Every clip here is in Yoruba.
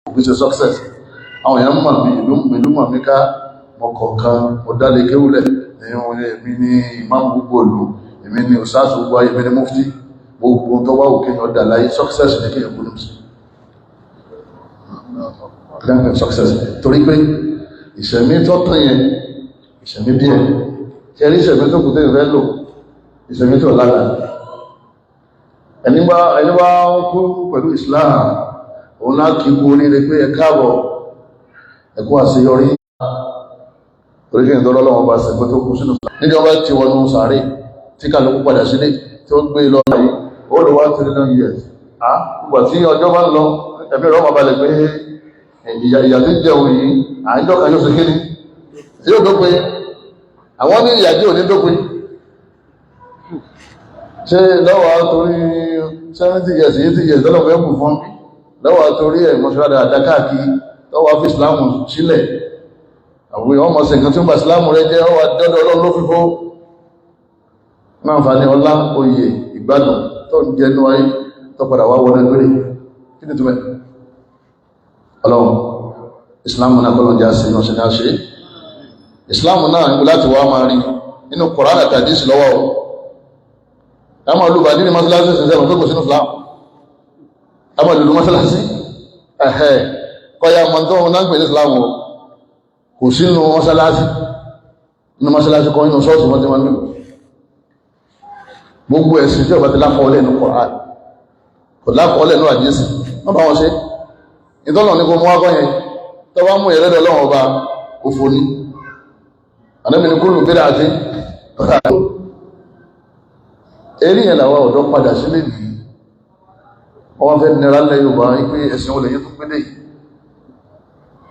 òbí ṣe success àwọn èèyàn mọ̀ mí ìlú mọ̀ mí ká ọkọ̀ọ̀kan ọ̀dálẹ̀ kéwúlẹ̀ èmi ní ìmáàmù gbogbo ìlú èmi ní òṣàṣù gbogbo ayé èmi ní mufti gbogbo tó wá òkè ní ọ̀dà láyé success ní kéèyàn kúrò sí success torí pé ìṣẹ̀mí tó tán yẹn ìṣẹ̀mí díẹ̀ tí ẹni ìṣẹ̀mí tó kù tẹ́yìn fẹ́ lò ìṣẹ̀mí tó lára ẹni wá kú pẹ̀lú Islam òun náà kí kú oríire pé ẹ káàbọ̀ ẹkú àṣeyọrí orílẹ̀ ìdọ́lọ́lọ́wọ́ bá ṣe pé tó kú sínú níjọba ti wọnú sàárè tí kàlùkù padà sílé tí ó gbé lọ láyé ó lọ 1 trillion years gbogbo tí ọjọ́ bá ń lọ ẹ̀mí rẹ̀ ọmọ balẹ̀ pé ìyà tí jẹun yìí àìjọ́ kan yóò ṣe kíní tí yóò dópin àwọn ní ìyà tí ò ní dópin ṣe lọ́wọ́ torí 70 years 80 years lọ́lọ́ fẹ́ kù fún lọ́wọ́ torí ẹ̀ mọ́ṣúládà àdákàkì lọ́wọ́ fi ìsìláàmù sílẹ̀ àwọn èèyàn ọmọ ṣẹ̀kan tí ó bá ìsìláàmù rẹ jẹ́ ọwà dọ́dọ̀ ọlọ́run ló fífó náà fà ní ọlá oyè ìgbádùn tó ń jẹnu ayé tó padà wá wọlé lórí kí ni túnmẹ̀ ọlọ́run ìsìláàmù náà kọ́lọ̀ jẹ́ àṣẹ náà ṣe ní àṣẹ ìsìláàmù náà ń láti wá máa rí nínú Kùránì àti Hádísì lọ́wọ́ ẹmọ olùbàdí ní mọ́sálásí ṣẹ̀ṣẹ̀ mọ̀ tó kò sínú Islam ẹmọ olùlú mọ́sálásí ẹ̀hẹ́ kọ́ya mọ́ tó wọn náà ń pè ní Islam kò sínú mọ́sálásí inú mọ́sálásí kọ́ inú ṣọ́ọ̀ṣì wọ́n ti wọ́n nílò gbogbo ẹ̀sìn tí ọba ti lápọ̀ọ́lẹ̀ ní Kùránì kò lápọ̀ọ́lẹ̀ ní Hádísì wọ́n bá wọn ṣe ìtọ́nà ní kò mú wákọ́ yẹn tó wá mú ìrẹ́dẹ̀ lọ́wọ́ ọba òfò ní ànábì ní kúlù bídà àti eré yẹn làwọn ọ̀dọ́ padà sílé nìyí wọ́n fẹ́ nira lẹ́ Yorùbá wípé ẹ̀sìn olè yẹn tó pédé yìí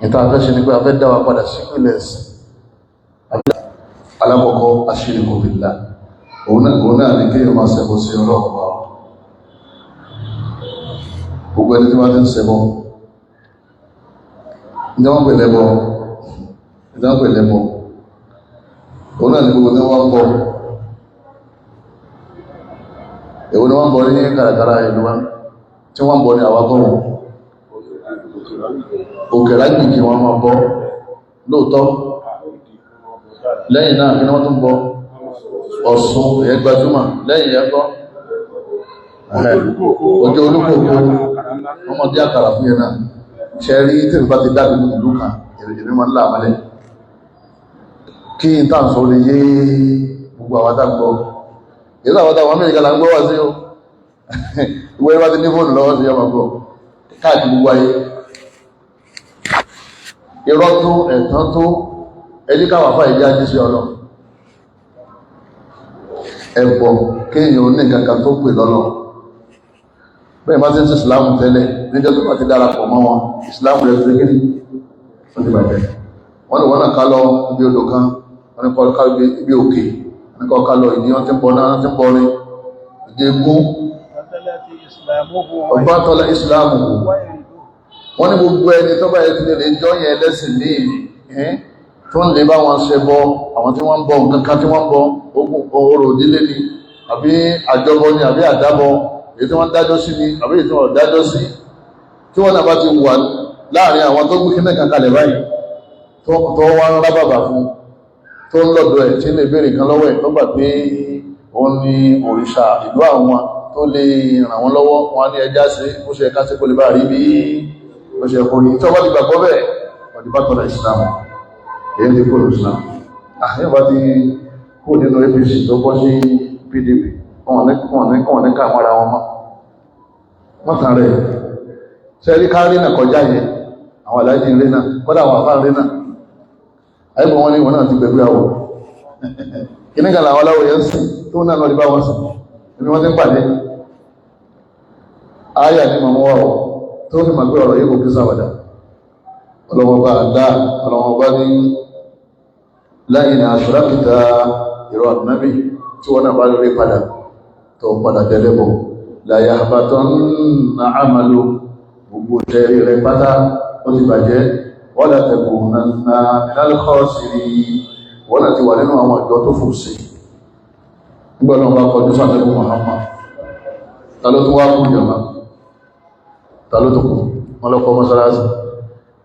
níta fẹ́ ṣe ni pé a fẹ́ dá wa padà sí ìpínlẹ̀ ẹ̀sìn alákọ̀ọ́kọ́ aṣíríkù billah òun náà ní kéèyàn máa ṣẹbọ sí ọlọ́run wa gbogbo ẹni tí wọ́n ti ń ṣẹbọ ìjọba pè lẹ́bọ òun náà ní gbogbo tí wọ́n ń bọ èwo ni wọ́n bọ̀ ní kàràkàrà ìlú wa tí wọ́n bọ̀ ní àwágọ́wọ̀ òkèrà gbìgì wọn máa bọ́ lóòtọ́ lẹ́yìn náà kí ni wọ́n tún bọ́ Ọ̀ṣun ẹ̀yẹ gbajúmọ̀ lẹ́yìn ẹ̀kọ́ ọjọ́ olúkòkó ọmọdé àkàrà fún yẹn náà ṣe rí tí ìbá ti dábì ìlú kan èrè máa ń là mọ́lẹ̀ kí n tàn sọ lè yé gbogbo àwọn àtàgbọ́ ìlú àwọn àtàwọn Amẹ́ríkà là ń gbọ́ wá sí o ìwé bá ti ní fóònù lọ́wọ́ sí ọmọ gbọ́ káàkiri gbogbo ayé irọ́ tó ẹ̀tàn tó ẹni káwà fà ìdí ajé sí ọlọ́ ẹ̀bọ̀ kéèyàn ó ní kankan tó pè lọ́lọ́ bẹ́ẹ̀ bá ti ń sí ìsìláàmù tẹ́lẹ̀ níjọ́ tó bá ti darapọ̀ mọ́ wọn ìsìláàmù rẹ̀ fi gíní wọ́n ti bàjẹ́ wọ́n ni wọ́n náà ká lọ ibi odò kan wọ́n ni kọ́ ká ibi òkè wọ́n ni kọ́ ká lọ ìdí wọ́n ti ń bọ̀ náà ti ń bọ̀ rí ìdí egún ọgbà tọ́lá ìsìláàmù wọ́n ní gbogbo ẹni tó bá ẹ̀tì lè jọ yẹn lẹ́sìn ní tó ń lè bá wọn ṣe bọ àwọn tí wọ́n ń bọ nǹkan tí wọ́n ń bọ ogun orò ìdílé ni àbí àjọbọ ni àbí àdábọ èyí tí wọ́n dájọ́ sí ni àbí èyí tí wọ́n dájọ́ sí tí wọ́n náà bá ti wà láàrin àwọn tó gbé kíní kan kalẹ̀ báyìí tó wá ń rábàbà fún tó ń lọ́dọ̀ ẹ̀ tí lè béèrè kan lọ́wọ́ ẹ̀ tó gbà pé òun ni òrìṣà ìlú àwọn tó lè ràn wọ́n lọ́wọ́ wọn ní ẹjá sí ó ṣe ẹ̀ká sí kó lè bá rí bí ó ṣe ẹ̀kọ́ ní tó bá ti gbàgbọ́ bẹ́ẹ̀ ọdí bá tọ́lá ìsìlámù èyí ti kó ìsìlámù àyẹ́ bá ti kó nínú APC tó bọ́ sí PDP wọn ní káàmọ́ra wọn mọ́ wọ́n tàn rẹ̀ sẹ́rí ká rí náà kọjá yẹn àwọn aláìjí rí náà kọ́dá àwọn àfáà rí náà ayébọn wọn ní wọn náà ti gbẹ̀gbẹ̀ àwọ̀ kìnnìkan làwọn aláwọ̀ yẹn sí tó náà lọ́dí bá wọn sí ibi wọ́n ti ń pàdé ayà ní mọ̀mọ́ wà wọ́n tó fi màgbé ọ̀rọ̀ yìí kò kí sáwàdà ọlọ́mọba àdá ọlọ́mọba ní láyìn àṣùrákìta ìrọ̀ àdínábì tí wọ́n náà bá rí padà tó padà tẹ́lẹ̀bọ̀ láyà àbátọ́ na àmàlò gbogbo tẹ́rí rẹ̀ pátá ó ti bàjẹ́ wọ́n látẹ̀kù na ìlàlùkọ́ sí wọ́n náà ti wà nínú àwọn àjọ tó fò sí gbọ́nà bá kọjú sàtẹ́kù Muhammad ta ló tún wá kú jàmá ta ló tó kù wọ́n lọ́kọ́ mọ́sálásí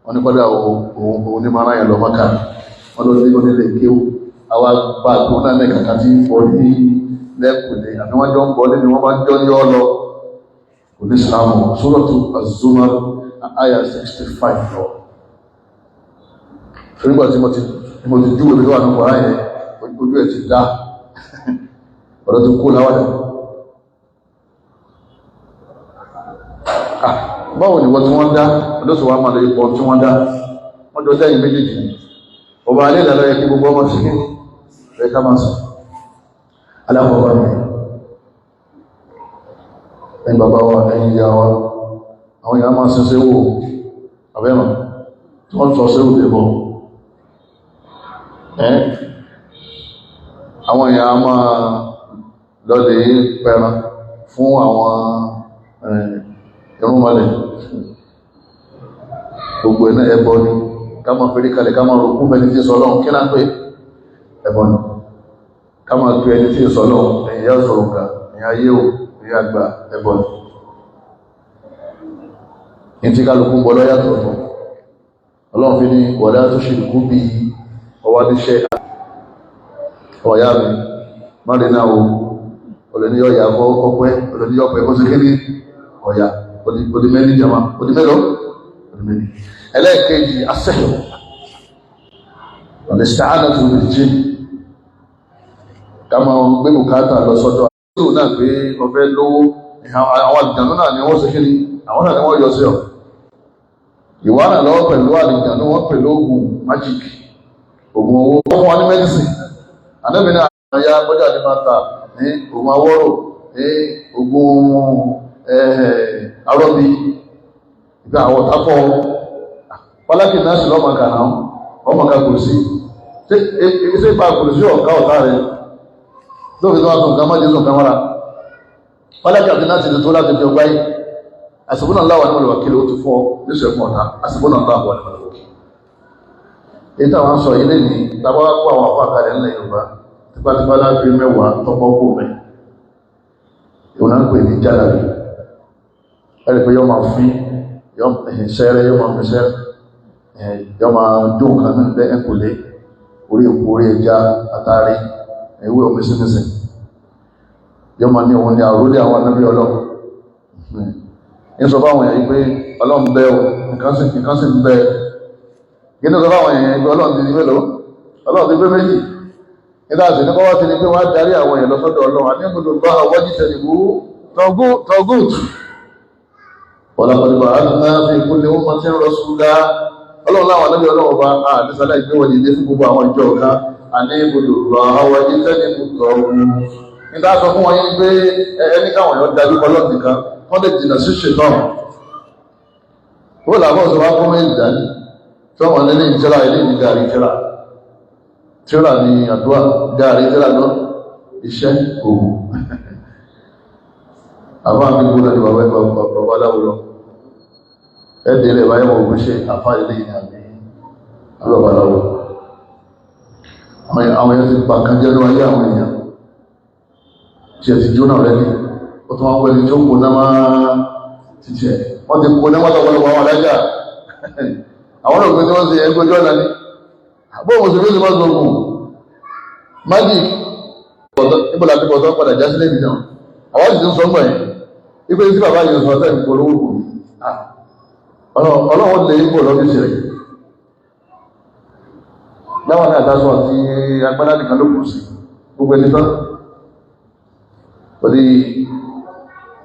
wọ́n ní kọ́dá òun ní mara yẹn lọ mọ́ká wọ́n lọ sí onílé kéwù àwa bá tó náà ní kàkà tí ń bọ̀ ní lẹ́kùnlé àti wọ́n jọ ń bọ̀ nínú wọ́n bá jọ yọ́ lọ kò ní Ìsìlámù Suratu Az-Zumar àyà 65 lọ. nígbà tí mo ti júwèé lọ́wọ́ àwọn ọ̀rá yẹn ojú ẹ̀ ti dá ọ̀rọ̀ tó kó láwàdà. Báwo ni wọ́n tí wọ́n dá ọdọ́sọ̀ wa máa lè pọ̀ tí wọ́n dá wọ́n jọ dẹ́yìn méjèèjì ọba alẹ́ ìdàlọ́ yẹ kí gbogbo ọmọ sí ní rẹ̀ ká máa sọ aláwọ̀wà rẹ̀ ẹni bàbá wa ẹni ìyá wa àwọn ìyá máa sin séwò àbẹ́mà tí wọ́n sọ séwò tẹ́bọ̀ àwọn ìyá máa lọ́lẹ̀ pẹran fún àwọn ẹ̀rùn malẹ̀ gbogbo ẹ̀nà ẹbọ ni ká máa fẹ́rí kalẹ̀ ká máa rọ̀kún fẹ́ni tí sọ́lọ́run kí náà pé ẹbọ ni ká máa pè ẹni tí sọ́lọ́run ẹ̀yìn yá sọ̀rọ̀ ká ẹ̀yìn ayé ò ẹ̀yìn àgbà ẹbọ ni ní tí kálukú ń bọ́ lọ́yàtọ̀ ọ̀tọ̀ ọlọ́run fi ní wọ̀dá tó ṣe ìkú bí ọwá níṣẹ́ ọ̀yá mi má lè náà o olè ní ọ̀yà ọpẹ́ olè ní ọpẹ́ kó sí kí ní ọ̀yà odi mẹ́rin jama odi mẹ́lọ odi mẹ́rin ẹlẹ́ẹ̀kejì asẹ́lẹ̀ ọ̀dẹ̀ sàánà tó lè jí ká máa gbé bùkátà lọ sọ́dọ̀ àwọn náà pé ọ̀fẹ́ lówó àwọn àdìjànú náà ni wọ́n ṣe kí ni àwọn náà ni wọ́n yọ sí ọ̀ ìwà náà lọ́wọ́ pẹ̀lú àdìjànú wọ́n pẹ̀lú oògùn májíkì oògùn owó wọ́n wá ní mẹ́dísìn àdẹ́bìnrin àyà gbọ́dọ̀ ní máa ta ní oògùn awọ́rò ní oògùn arọ́bí ìgbà àwọn ọ̀tápọ̀ pálákì náà sì lọ́mọ̀ká náà ọmọká kò sí ṣe ipa kò sí ọ̀ká ọ̀tá rẹ̀ lóòfin tó wá tó nǹkan mọ́jẹ́ nǹkan mọ́ra pálákì àti náà sì lè tó láti fi ọgbáyé àsìbúnà láwà ní olùwàkílẹ̀ ó ti fọ́ níṣẹ́ fún ọ̀tá àsìbúnà láwà ní olùwàkílẹ̀ èyí táwọn sọ ilé ní tàbá kó àwọn afọ àkàrẹ̀ ńlẹ̀ Yorùbá tipátipá láti mẹ́wàá tọ́pọ̀ kò mẹ́ ìwọ̀n ń pè ní jálàrí ẹ̀rì pé yọ́ máa fi ṣẹ́rẹ́ yọ́ máa fi ṣẹ́rẹ́ yọ́ máa jó nǹkan náà bẹ́ ẹ̀kùnlé orí òkú orí ẹja àtàrí ìwé omísínísì yọ́ máa ní òun ní àrólé àwọn anábí Ọlọ́run ní sọ fáwọn èèyàn pé Ọlọ́run bẹ́ ò nǹkan sì ń bẹ́ gínú sọ fáwọn èèyàn pé Ọlọ́run ti di mélòó Ọlọ́run ti gbé méjì nígbà tí ní kọ́wọ́ ti ní pé wọ́n á darí àwọn èèyàn lọ́sọ́dọ̀ Ọlọ́run àníbùdó bá àwọ́jì tẹ̀lé mú tọ́gùt ọ̀làpọ̀lẹ̀bà láti ikú ni wọ́n ti ń rọ súdá Ọlọ́run láwọn anábí Ọlọ́run bá àdísálà ìgbéwọ̀n ìdí fún gbogbo àwọn ìjọ ọ̀ká àníbùdó bá àwọ́jì tẹ̀lé mú tọ́gùt nígbà sọ fún wọn yí pé ẹni káwọn èèyàn darí Ọlọ́run nìkan wọ́n lè jìnà sí ṣètọ́n ó làbọ̀ sọ wá fún méjì dání tí wọ́n lé ní ìjẹ́ra ilé ní gàrí tíra ní àdúrà gàrí tíra lọ iṣẹ́ òwò àwọn àmìgbò náà ni bàbá láwùlọ ẹ̀dẹ̀ rẹ̀ báyẹ̀ mọ̀ ògùn ṣe àfá ilé ní àmì bàbá láwùlọ àwọn èèyàn ti pa kan jẹ́ lọ́wọ́ ayé àwọn èèyàn tí ẹ ti jóná rẹ̀ ní ó tún wọ́n wọ́n ni tó kò náà máa títí ẹ̀ wọ́n ti kò náà wọ́n àwọn alájà àwọn ọ̀gbẹ́ tí wọ́n ti ẹgbẹ́jọ́ náà ní bó mùsùlùmí ti máa gbogbo magic níbọ̀lá tí bọ̀tọ́ padà já sílẹ̀ nìyàn àwọn ìsìn ń sọ mọ̀ ẹ̀ ipé tí bàbá yìí sọ tẹ́ ìpolówó kò ọlọ́wọ́ lè ipò lọ́bí sí rẹ̀ láwọn ní àtàṣọ àti agbádá nìkan ló kù sí gbogbo ẹni tán orí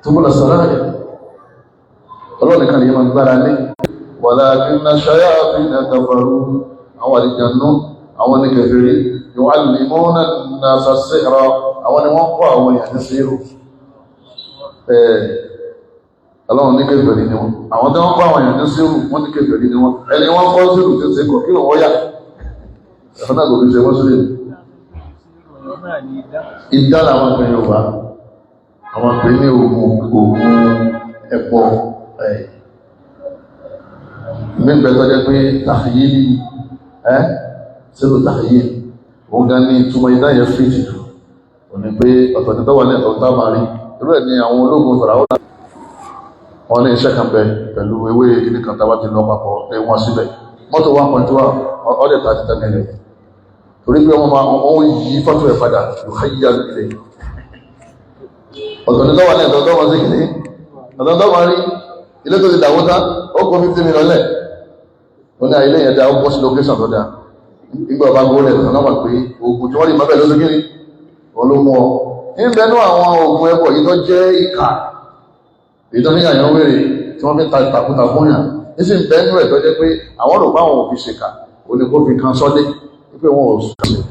túbúlọ̀ sọ̀rọ̀ rẹ̀ ọlọ́wọ́ nìkan lè máa gbára lé walakin ash-shayatina kafaru àwọn àlìjànú àwọn ní kèfèrí yu'allimuna an-nasa as-sihra àwọn ni wọ́n kọ́ àwọn èèyàn ní síhìrù ọlọ́run ní kèfèrí ni wọ́n àwọn tí wọ́n kọ́ àwọn èèyàn ní síhìrù wọ́n ní kèfèrí ni wọ́n ẹni wọ́n kọ́ síhìrù tí ó ṣe kọ̀ kí wọ́n yà ẹ̀fọn náà kò fi ṣe wọ́n sílẹ̀ ìdá làwọn pè Yorùbá àwọn pè ní ògùn ẹ̀pọ̀ nígbẹ̀ tó jẹ́ pé tàhíyìlì sílò tàhíyìlì òun gan ní túnmọ̀ ìdáyẹ fìtì jù ò ní pé ọ̀tọ̀ni tó wà ní ẹ̀tọ̀ tá máa rí irú ẹ̀ ni àwọn ológun fàráwọ́ wọ́n ní iṣẹ́ kan bẹ pẹ̀lú ewé ilé kan tàbá ti lọ papọ̀ lè wọ́n síbẹ̀ mọ́tò 1.1 ọdẹ̀ 30 million torí pé wọ́n yí fọ́tò ẹ̀ padà yóò háyíyá ilé ọ̀tọ̀nìtọ́wà ní ẹ̀dọ̀dọ́wà sí kìí ọ̀tọ̀nìtọ́wà rí ilé tó ti dàwó tán ó kó 50 million lẹ̀ ó ní ilé yẹn dá ó bọ́ sí location tó dá nígbà ọba gbóòlẹ̀ tó náà wà pé oògùn tí wọ́n lè má bẹ̀ lóṣù kiri wọ́n ló mú ọ níbẹ̀nú àwọn oògùn ẹbọ yìí tó jẹ́ ìkà èyí tó ní àyàn wèrè tí wọ́n fi ta ìtàkùtà fún yàn ní sì ń bẹ́nu ẹ̀ tó jẹ́ pé àwọn rò pé àwọn òfin ṣèkà ó ní kó fi kan sọ́lé wípé wọn ò sùn.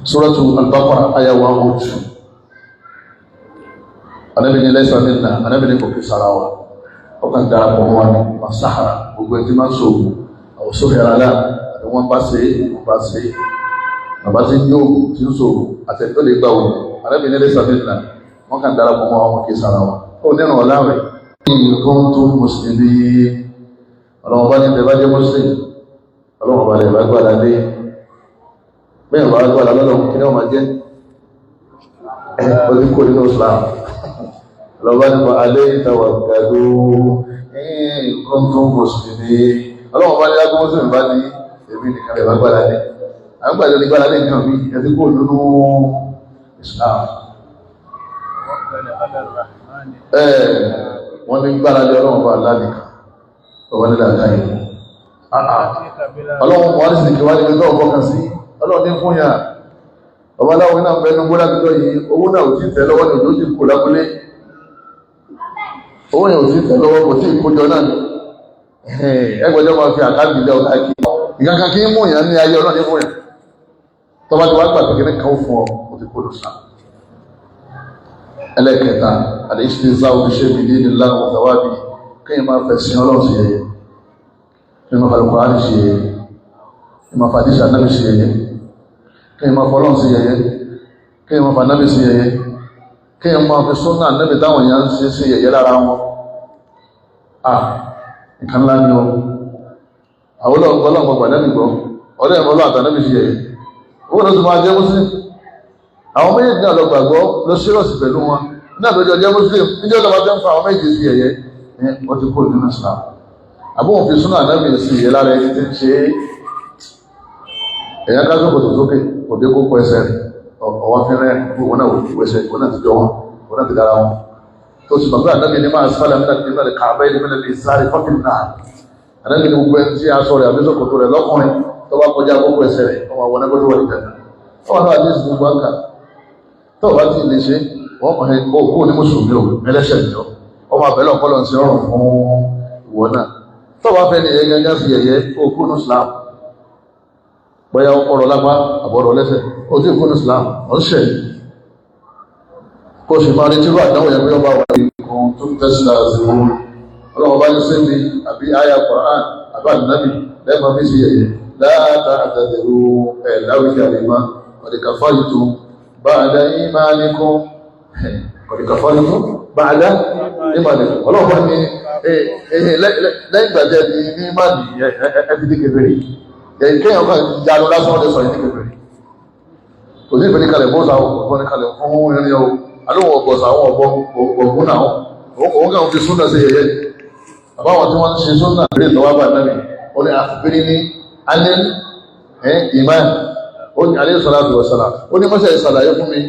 Suratu Al-Baqarah aya 102 Ànábì ní laysa minna Ànábì ní kò kí sára wa ọkàn darapọ̀ mọ́ wa ní masahara gbogbo ẹni tí máa ń sọ ògùn àwọn sóhẹ́ra láà ni wọ́n bá ṣe bàbá tí ń yóò tí ń sọ ògùn àtẹ̀tọ́ lè gbà ògùn Ànábì ní laysa minna wọ́n kàn darapọ̀ mọ́ wọn kí sára wa ó nínú ọ̀la rẹ̀ ní nǹkan tó mùsùlùmí ọlọ́wọ́n bá ní bẹ́ẹ̀ bá jẹ́ mùsùlùmí ọlọ́wọ́n bá lè bá gbàdá lé bẹ́ẹ̀ bá gbàdá lọ́lọ́wọ́n kí ni wọ́n máa jẹ́ ọdún kò nínú Islam ọlọ́wọ́n ní bá alẹ́ ìtawà gàdó nǹkan tó mùsùlùmí ọlọ́wọ́n bá ní agbó mùsùlùmí bá ní èmi nìkan lè bá gbàdá lé àgbàdo ní gbàdá lé nǹkan mi ẹ̀dí kò nínú Islam wọ́n ní gbára lé ọlọ́run bá lánìkan ọwọ́ nílẹ̀ àjáyé ọlọ́run wọ́n ní sì kí wá ní ẹgbẹ́ ọgbọ́ kan sí ọlọ́run ní fún yà ọba láwọn iná pẹ̀lú gbọ́dá tó yìí owó náà ò tí tẹ̀ lọ́wọ́ ní òjò kò lábúlé owó yẹn ò tí tẹ̀ lọ́wọ́ kò tí ìkójọ náà ẹgbẹ́jọ́ máa fi àkáàdì ilẹ̀ ọ̀tá kí ìkankan kí mú yàn ní ayé ọlọ́run ní fún yà tọ́ba ti wá gbà kékeré kan fún ọ kò ti kó lọ sáà ẹlẹ́kẹta àdéṣìṣẹ́ òṣìṣẹ́ ìbílẹ̀ nílá ọ̀tàwábí kíyàn máa fẹ̀ sí ọlọ́run sí ẹyẹ kíyàn máa fàlùkù àárí sí ẹyẹ kíyàn máa fàdíṣà náà sí ẹyẹ kíyàn máa fọlọ́run sí ẹyẹ kíyàn máa fànábì sí ẹyẹ kíyàn máa fi súnà nábì táwọn èèyàn sí sí ẹyẹ lára wọn nǹkan ńlá ni ọ àwọn ọlọ́run gbàgbà nìgbọ́ ọdẹ ìmọ̀lọ́ àtànábì sí ẹyẹ owó ló ti máa jẹ́ mùsùlùmí àwọn méjì náà lọ gbàgbọ́ lọ sírọ̀sì pẹ̀lú wọn náà lọ́jọ́ jẹ́ muslim níjọ́ tó bá jẹ́ ń fa àwọn méjì sí ẹ̀yẹ wọ́n ti kó nínú Islam àbúrò fi súnà náà bìí sí ìyẹ lára ẹni tí ń ṣe ẹ̀yà ká sókòtò sókè kò dé kókó ẹsẹ̀ rẹ̀ ọwọ́ fi rẹ̀ wọn náà wò ẹsẹ̀ wọn náà ti jọ wọn náà ti dára wọn tó sì gbàgbé ànábì ní máa sálẹ̀ nígbà tí kàbẹ́ ní mẹ́lẹ̀ lè sáré fọ́kìn náà ànábì ní gbogbo ẹni tí aṣọ rẹ̀ àbí sókòtò rẹ̀ lọ́kùnrin tó bá kọjá kókó ẹsẹ̀ rẹ̀ ọmọ àwọn ẹgbẹ́ tó wà nígbà wọn náà àdéhùn gbogbo àkà tó bá ti lè ṣe wọ́n kàn ní òkú ní mùsùlùmí ò ẹlẹ́ṣẹ̀ ìjọ ọmọ àbẹ̀lẹ̀ ọpọlọ ti rọrùn fún ìwọ náà tó bá fẹ́ ní ẹyẹ gẹ́gẹ́ sí ẹyẹ òkú ní Islam bóyá ọ̀rọ̀ lápá àbọ̀rọ̀ lẹ́sẹ̀ ó tí òkú ní Islam ọ̀ ń ṣẹ̀ kó sì máa ní tí wà dáwọ̀ yẹn pé ọba wà ní kan tó tẹ́sí àzìwò ọlọ́wọ́ bá ní sẹ́mi àbí àyà Quran àbá nàbì lẹ́ẹ̀ma bí sí ẹyẹ láàtà àtàdẹ̀rù ẹ̀ láwùjọ àlèmá ọ̀dẹ̀kàfà yìí tó بعد إيمانكم قد كفرتم بعد إيمانكم الله bá ní lẹ́yìn gbàjẹ́ ní ìmáàlì ẹbí kèfèrí kéèyàn kan jáde lásán ọdẹ sọ yìí kèfèrí kò ní ìfẹ́ kalẹ̀ bọ́ọ̀sà ọgbọ́n ní kalẹ̀ fún irin o alóhùn ọgbọ̀sà àwọn ọgbọ̀n náà òun kàn fi súnà sí ẹ̀yẹ àbáwọn tí wọ́n ń ṣe súnà rí ìtọ́wà bá náà ó ní àfẹ́rí ní anil ìmáàlì ó ní alayhi salatu wa salam ó ní mọ́ṣẹ́ ìsàlàyé fún mi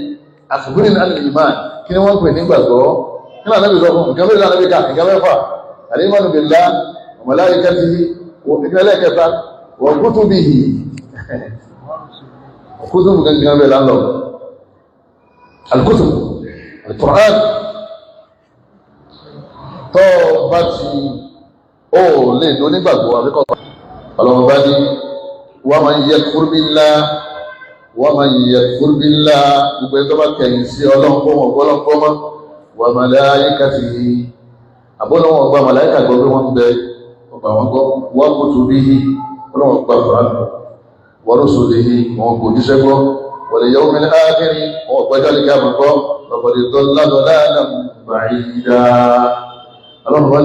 àfìgbìrì ní alìlì ìmáà kí ni wọ́n pè nígbàgbọ́ kí ni ànábì sọ fún nǹkan mẹ́rin ànábì ká nǹkan mẹ́fà al-imanu billahi wa malaikatihi ìpínlẹ̀ kẹta wa kutubihi kutubu gangan bẹ́ẹ̀ lánlọ al-kutub al-Qur'an tó bá ti ó lè lọ nígbàgbọ́ àbíkọ́ ọlọ́run bá ní ومن يكفر بالله ومن يكفر بالله gbogbo ẹni tó bá kẹ̀yìn sí ọlọ́nkọ́mọ̀ gbọ́lọ́nkọ́mọ́ wa malaikatihi àbọ́lọ́wọ́ gba màláíkà gbọ́ pé wọ́n bẹ ọgbà wọn gbọ́ wa kutubihi ọlọ́wọ́ gba Qur'an wa rusulihi wọn kò jíṣẹ́ gbọ́ wal yawmil akhir wọn gbọ́jọ́ lè ká mọ̀ gbọ́ laqad dalla dalalan ba'ida ọlọ́run wọ́n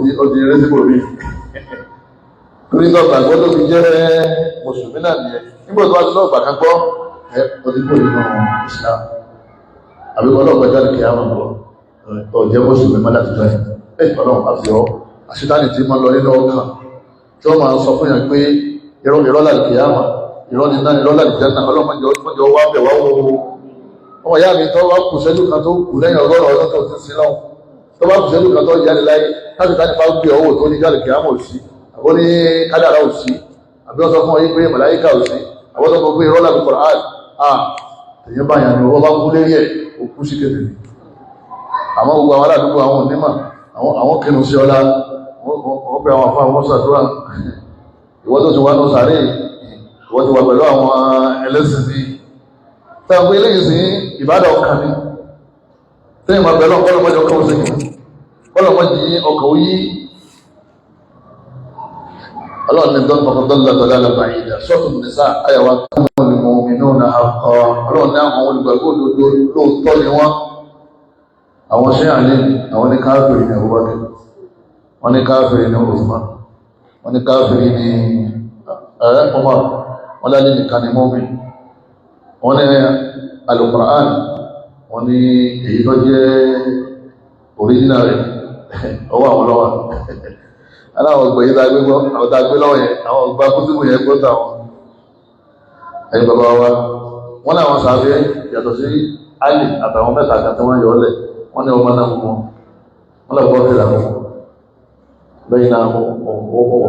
ní ó di rẹ́sìbò mi torí náà gbàgbọ́ ló fi jẹ́ mùsùlùmí náà nìyẹn nígbà tó wá sí náà gbàgbọ́ gbọ́ ó ti kúrò nínú Islam àbí ọlọ́pàá jáde kìí àwọn ọ̀jẹ́ mùsùlùmí má láti jáde ọlọ́run àti ọ́ àṣítánì tí máa lọ nínú ọkàn tí wọ́n máa sọ fún yàn pé ìrọ́lá kìí àmà ìrọ́lá ìjẹ́nà ọlọ́mọdé wá bẹ̀ wá wo ọmọ ìyá mi tó wá kù sẹ́jú kan tó kù lẹ́yìn ọgọ́rùn ọdún tó ti sí lọ́wọ́ tó bá kù sẹ́jú kan tó jáde láyé láti ká nípa gbé ọwọ́ tó ní jáde kìí àmà òsì àbó ní kádàrá òsì àbí wọ́n sọ fún ọ yí pé màláyíkà òsì àwọn tó gbogbo ìrọ́lá bí Kùránì èyí bá yàn ní ọwọ́ bá kú lérí ẹ̀ òkú sí kéde àmọ́ gbogbo àwọn aládùúgbò àwọn onímọ̀ àwọn kẹnu sí ọlá wọ́n pẹ àwọn afọ àwọn sàdúrà ìwọ́n tó ti wá ní sàárè ìwọ́n ti wà pẹ̀lú àwọn ẹlẹ́sìn ní tẹ́gbé eléyìí sí ìbádà ọkàn ní tẹ́yìn máa bẹ̀rẹ̀ ọ̀pọ̀lọpọ̀ ọkàn òsèkì ọlọ́mọdé ọkàn òyí ọlọ́run ní dọ́nà dọ́là bàyìdà sọ́tún nìsá àyàwó olùmọ̀mìnà àkọ́ ọlọ́run ní àwọn olùgbàgbọ́ òdodo lóòótọ́ ni wọ́n àwọn ṣe àlè àwọn ní káàfìrí ní Abubakar wọ́n ní káàfìrí ní Usman wọ́n ní káàfìrí ní Umar wọ́n lálẹ́ nìkan ní mọ́mí wọ́n ní Al-Qur'an wọ́n ní èyí tó jẹ́ original rẹ̀ ọwọ́ àwọn lọ́wọ́ aláwọ̀ ọgbẹ̀ yìí dágbé lọ́wọ́ yẹn àwọn ọgbà kútùbù yẹn gbọ́ta wọn ẹ̀yìn bàbá wa wọ́n ní àwọn sàábé yàtọ̀ sí Ali àtàwọn mẹ́ta kan tí wọ́n yọ ọ́lẹ̀ wọ́n ní ọmọ náà mú wọn lọ́pọ̀ fìlà mú lẹ́yìn náà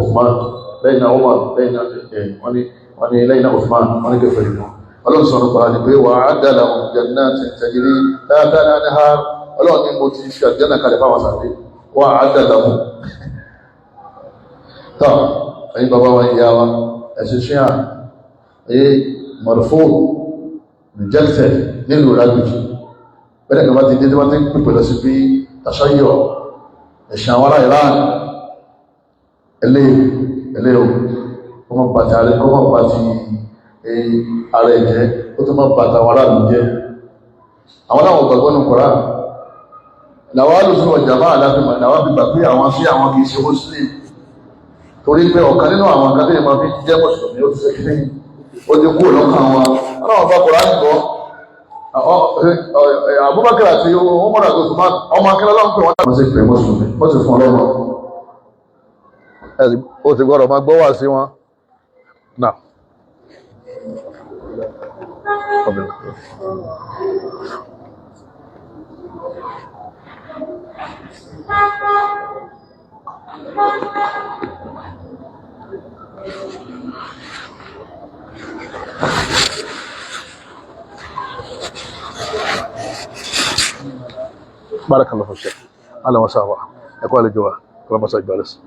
Usman lẹ́yìn náà Umar lẹ́yìn náà wọ́n ní lẹ́yìn náà Usman wọ́n ní kẹfẹ́ ìlú ọlọ́run sọ̀rọ̀ pàdé ní pé wà á dàlà jẹ́nà tẹ̀jìrí dáadáa ní ha ọlọ́run ní mo ti fi àjẹ́nà kalẹ̀ fáwọn sàábé wà á dàlà mú tọ́ ẹ̀yin bàbá wa ìyá wa ẹ̀sìn ṣíà mọ̀rọ̀fó rejected nílùú lágbèjì bẹ́ẹ̀ kan bá ti dédé wọ́n ti ń pèpè lọ sí bí tàṣáyọ̀ ẹ̀ṣẹ̀ àwọn ará Iran ẹlẹ́yọ̀ kọ́mọ̀ pàtí ààrẹ kọ́mọ̀ pàtí ààrẹ jẹ́ ó tó mọ́ pàtí àwọn aráàlú jẹ́ àwọn láwọn gbàgbọ́ ní Kùránì làwọn alùsùn ọjà máa láfihàn làwọn fi gbà pé àwọn sí àwọn kìí ṣe Muslim torí pé ọ̀kan nínú àwọn nǹkan tẹ́yìn máa fi jẹ́ mùsùlùmí ó ti ṣe kíní ó ti kú lọ́kàn wọn aláwọ̀ bá Kùránì gbọ́ Abubakar àti Umar àti Usman ọmọ akẹ́lẹ́ lọ́n pè wọ́n sì pè mùsùlùmí wọ́n sì fún ọlọ́mọ ó ti gbọ́dọ̀ máa gbọ́ wá sí wọn náà Barakallahu fiik. Ala wa sahwa. Ẹ̀kọ́ àlejò wa. Kọ́lá masá ìgbà lẹ́sìn.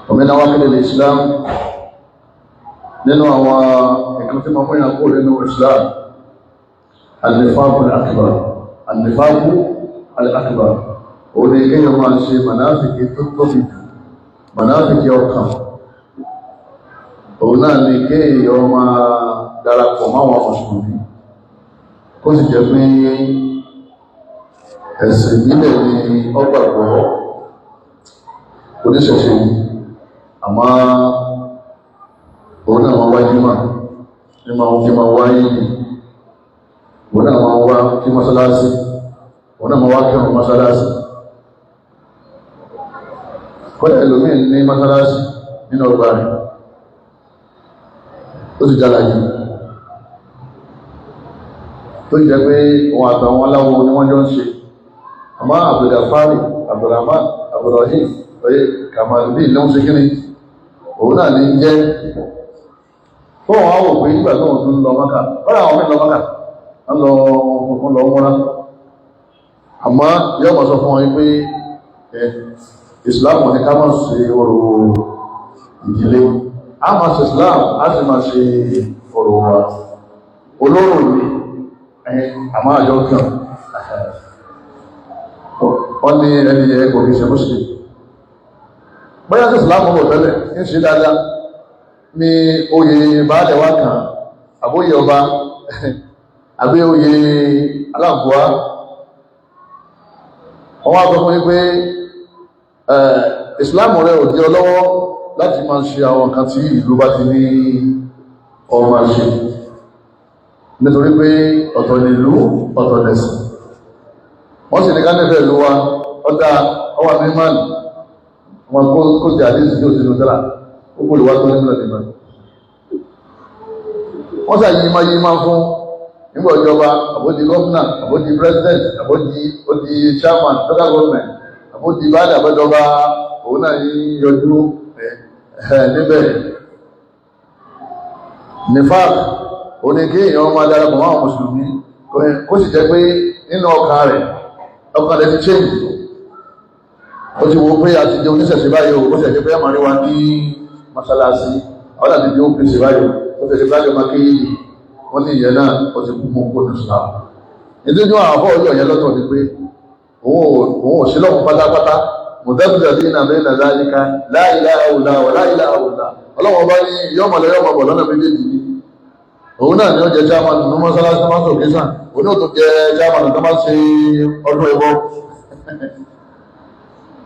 ومن أواخر الإسلام nínú àwọn nǹkan tí ma mú ìyàkó nínú Islam al-nifaqu al-akbar al-nifaqu al-akbar ó ní kéèyàn máa ṣe manáfìkì tó tóbi jù manáfìkì ọkàn òun náà ní kéèyàn máa darapọ̀ máwọn mùsùlùmí kó sì jẹ́ pé ẹ̀sìn ìbílẹ̀ ni ọgbàgbọ́ oníṣẹ̀ṣe àmọ́ òun náà máa wá jímà ní máa wá yìí òun náà máa wá kí mọ́sálásí òun náà máa wá kí mọ́sálásí kọ́lẹ̀ ẹlòmí ní mọ́sálásí nínú ọgbà rẹ̀ ó sì jára yìí tó jẹ́ pé wọn àtàwọn aláwọ̀ ni wọ́n jọ ń ṣe àmọ́ Abdulgafari Abdulrahman Abdulrahim oye Kamaludin ló ń ṣe kíni òun náà ní jẹ́ tó wọ́n á wò pé nígbà tó wọ́n tún lọ Mákà bọ́lá àwọn mẹ́rin lọ Mákà wọ́n lọ múra àmọ́ yóò mọ̀ sọ fún wọn pé Islam ní ká máa ṣe orò ìdílé a máa ṣe Islam a sì máa ṣe orò wa olóró ní àmọ́ àjọ kan wọ́n ní ẹni ẹgbò kìí ṣe Muslim bóyá sí Islam mọ̀ tẹ́lẹ̀ ń ṣe dáadáa ní oyè baálẹ̀ wá kan àbóyè ọba àbí oyè aláàbúwá wọ́n wá sọ fún yí pé Islam rẹ̀ ò dí ọ lọ́wọ́ láti máa ṣe àwọn nǹkan tí ìlú bá ti ní ọmọ ṣe nítorí pé ọ̀tọ̀ ní ìlú ọ̀tọ̀ lẹ̀sìn wọ́n sì ní ká nífẹ̀ẹ́ ìlú wa ọ̀dá ọwà mímọ́nì wọn kó jẹ́ àdéhùn tí ó ti lòdàrà ó kò lè wá tó nínú ẹ̀dìmọ̀ wọ́n sà yí máa fún nígbà ìjọba àbódi gọ́fúnà àbódi president àbódi chairman local government àbódi báyìí àbẹ́jọba òun náà yí yọjú níbẹ̀ nifaq òní kí èèyàn máa darapọ̀ máa mùsùlùmí kó sì jẹ́ pé nínú ọkàn rẹ̀ ti change ó ti wo pé a ti jẹ oníṣẹ̀ṣẹ̀ báyìí ó sì jẹ́ pé a máa rí wa ní mọ́sálásí àwọn àti ìdí ó pèsè báyìí ó sì jẹ́ pé a jọ máa kéyìí wọ́n ní ìyẹn náà ó ti kú mọ́ kó ní Islam ìdíjú àwọn àbọ̀ ọjọ́ ìyẹn lọ́tọ̀ ni pé òun ò sí lọ́kùn pátápátá mọ̀tẹ́kùtà bí iná bẹ́ẹ̀ nàzá níka la ilaha illallah wa la ilaha illallah ọlọ́wọ́n bá ní yọ́mọ̀lẹ́ yọ́mọ̀bọ̀ lọ́nà méjèèjì ní òun náà ni ó jẹ chairman ní mọ́sálásí máa ń sọ kéṣàn òun náà tó jẹ chairman tó máa ń ṣe ọdún ẹbọ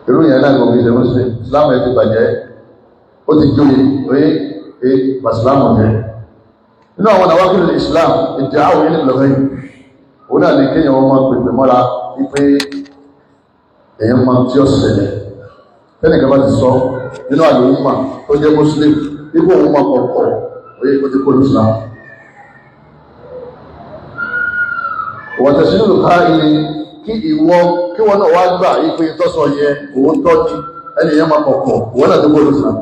irú ìyẹn náà kò fi ṣe Muslim Islam ẹ ti bàjẹ́ ó ti jóye oye bàṣìlámù jẹ́ nínú àwọn àwákìlì Islam ìdí àwọn ilé lọ́fẹ́ òun náà ní kéèyàn wọn máa pèpè mọ́ra wípé èèyàn máa tí ó ṣẹlẹ̀ tẹ́nìkan bá ti sọ nínú àlòmà tó jẹ́ Muslim ipò òun máa kọ̀ọ̀kọ̀ oye ó ti kó ní Islam wọ́n tẹ̀sí nínú ká ilé kí wọ́n náà wá gbà wípé tọ́sọ yẹ òun tọ́jú ẹnìyàn máa kọ̀ọ̀kọ̀ wọ́n náà tó kó ní Islam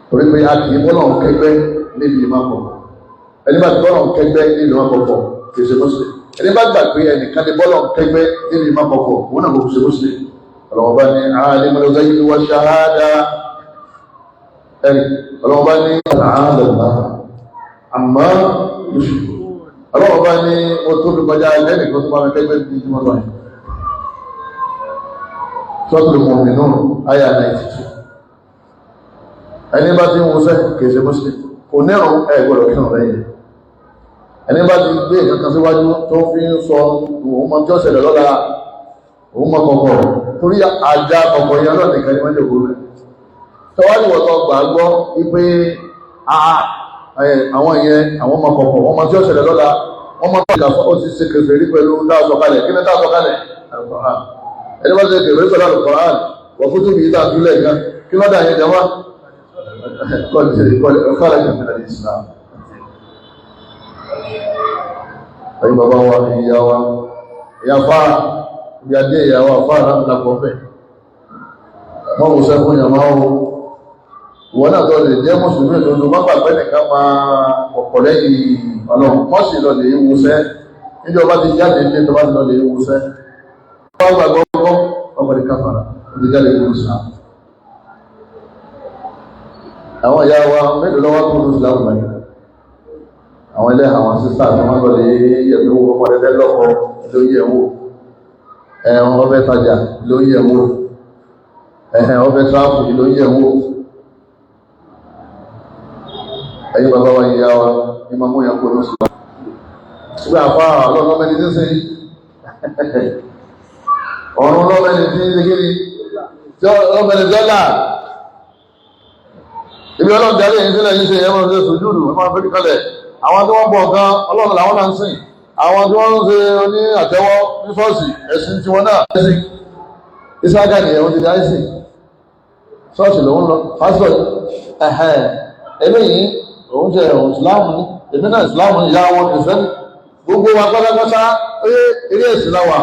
torí pé a kìí bọ́lọ̀ kẹgbẹ́ níbi ìmá pọ̀pọ̀ ẹni bá ti bọ́lọ̀ kẹgbẹ́ níbi ìmá pọ̀pọ̀ kìí ṣe Muslim ẹni bá gbà pé ẹnìkan ti bọ́lọ̀ kẹgbẹ́ níbi ìmá pọ̀pọ̀ wọn náà kò ṣe Muslim ọlọ́wọ́ bá ní alimul ghaibi wa shahada ẹni ọlọ́wọ́ bá ní àádọ́gbà àmọ́ ọlọ́wọ́ bá ní ó tó bí kọjá lẹ́nìkan tó bá mi kẹgbẹ́ ní ìjùmọ̀ lọ́yìn Suratul Mu'minun àyà 92 ẹni bá ti ń wọ́sẹ́ kìí ṣe Muslim kò nírùn ẹgbẹ̀rẹ̀ kí ọ̀rẹ́ yìí ẹni bá ti gbé ìkankan síwájú tó fi ń sọ òun mọ́ tí ó ṣẹlẹ̀ lọ́la òun mọ́ kọ̀kọ̀ torí àjá kọ̀kọ̀ yẹn náà nìkan ní wọ́n jẹ́ gbogbo tọwádìí wọ́tọ̀ gbàgbọ́ wípé àwọn ìyẹn àwọn ọmọ kọ̀kọ̀ wọ́n mọ́ tí ó ṣẹlẹ̀ lọ́la wọ́n mọ́ tí ó ti ṣe kẹfẹ́ rí pẹ̀lú dáàsọ̀kalẹ̀ kí ní dáàsọ̀kalẹ̀ ẹni bá ṣe kẹfẹ́ pẹ̀lú Al-Qur'an wọ́n kú tóbi ìdá àtúlẹ̀ gan kí lọ́dà yẹn jẹ́ wá خرج من الإسلام أي بابا وإيا يا فا يا دي يا فا لا كوفي ما هو سيكون يا ما هو وانا دولي دي مسلمين دولي ما بقى nìkan máa ọ̀pọ̀ lẹ́yìn Ọlọ́run mọ́ sí lọ lè wúṣẹ́ níjọba ti jáde ní ìjọba ti lọ lè wúṣẹ́ wọ́n gbàgbọ́ ọmọdé káfàrà ní jáde wúṣẹ́ àwọn ìyá wa mélòó lọ́wọ́ tó lóṣù láwùjọ yìí àwọn ilé àwọn sísá tó máa ń lọlé yẹ̀mí owó ọmọdé lọ́kọ ló yẹ̀wò ẹ̀hàn ọbẹ̀ tajà ló yẹ̀wò ẹ̀hàn ọbẹ̀ tráfù ló yẹ̀wò ẹ̀yìn bàbá wa ìyá wa ní máa mú yẹn kó lóṣù láwùjọ ìgbà àfá ọlọ́mọbẹni tí ń ṣe ọ̀run ọlọ́mọbẹni tí ń ṣe kí ni ọlọ́mọbẹni dọ́là ibi ọlọ́run darí èyí sílẹ̀ yìí ṣe ẹmọ ṣe sùjúdù ẹmọ fẹ́ kíkọlẹ̀ àwọn tí wọ́n bọ̀ gan ọlọ́run làwọn náà ń sìn àwọn tí wọ́n ń ṣe ní àtẹ́wọ́ ní ṣọ́ọ̀ṣì ẹ̀sìn tí wọ́n náà ẹ̀sìn ìsáàgà ni ẹ̀wọ̀n ti dá ẹ̀sìn ṣọ́ọ̀ṣì lòun lọ pásítọ̀ eléyìí òun jẹ́ ẹ̀wọ̀n ìsìláàmù ní èmi náà ìsìláàmù ìyá wọn kìrìsìtẹ́nì gbogbo wa pátápátá eré ẹ̀sìn láwà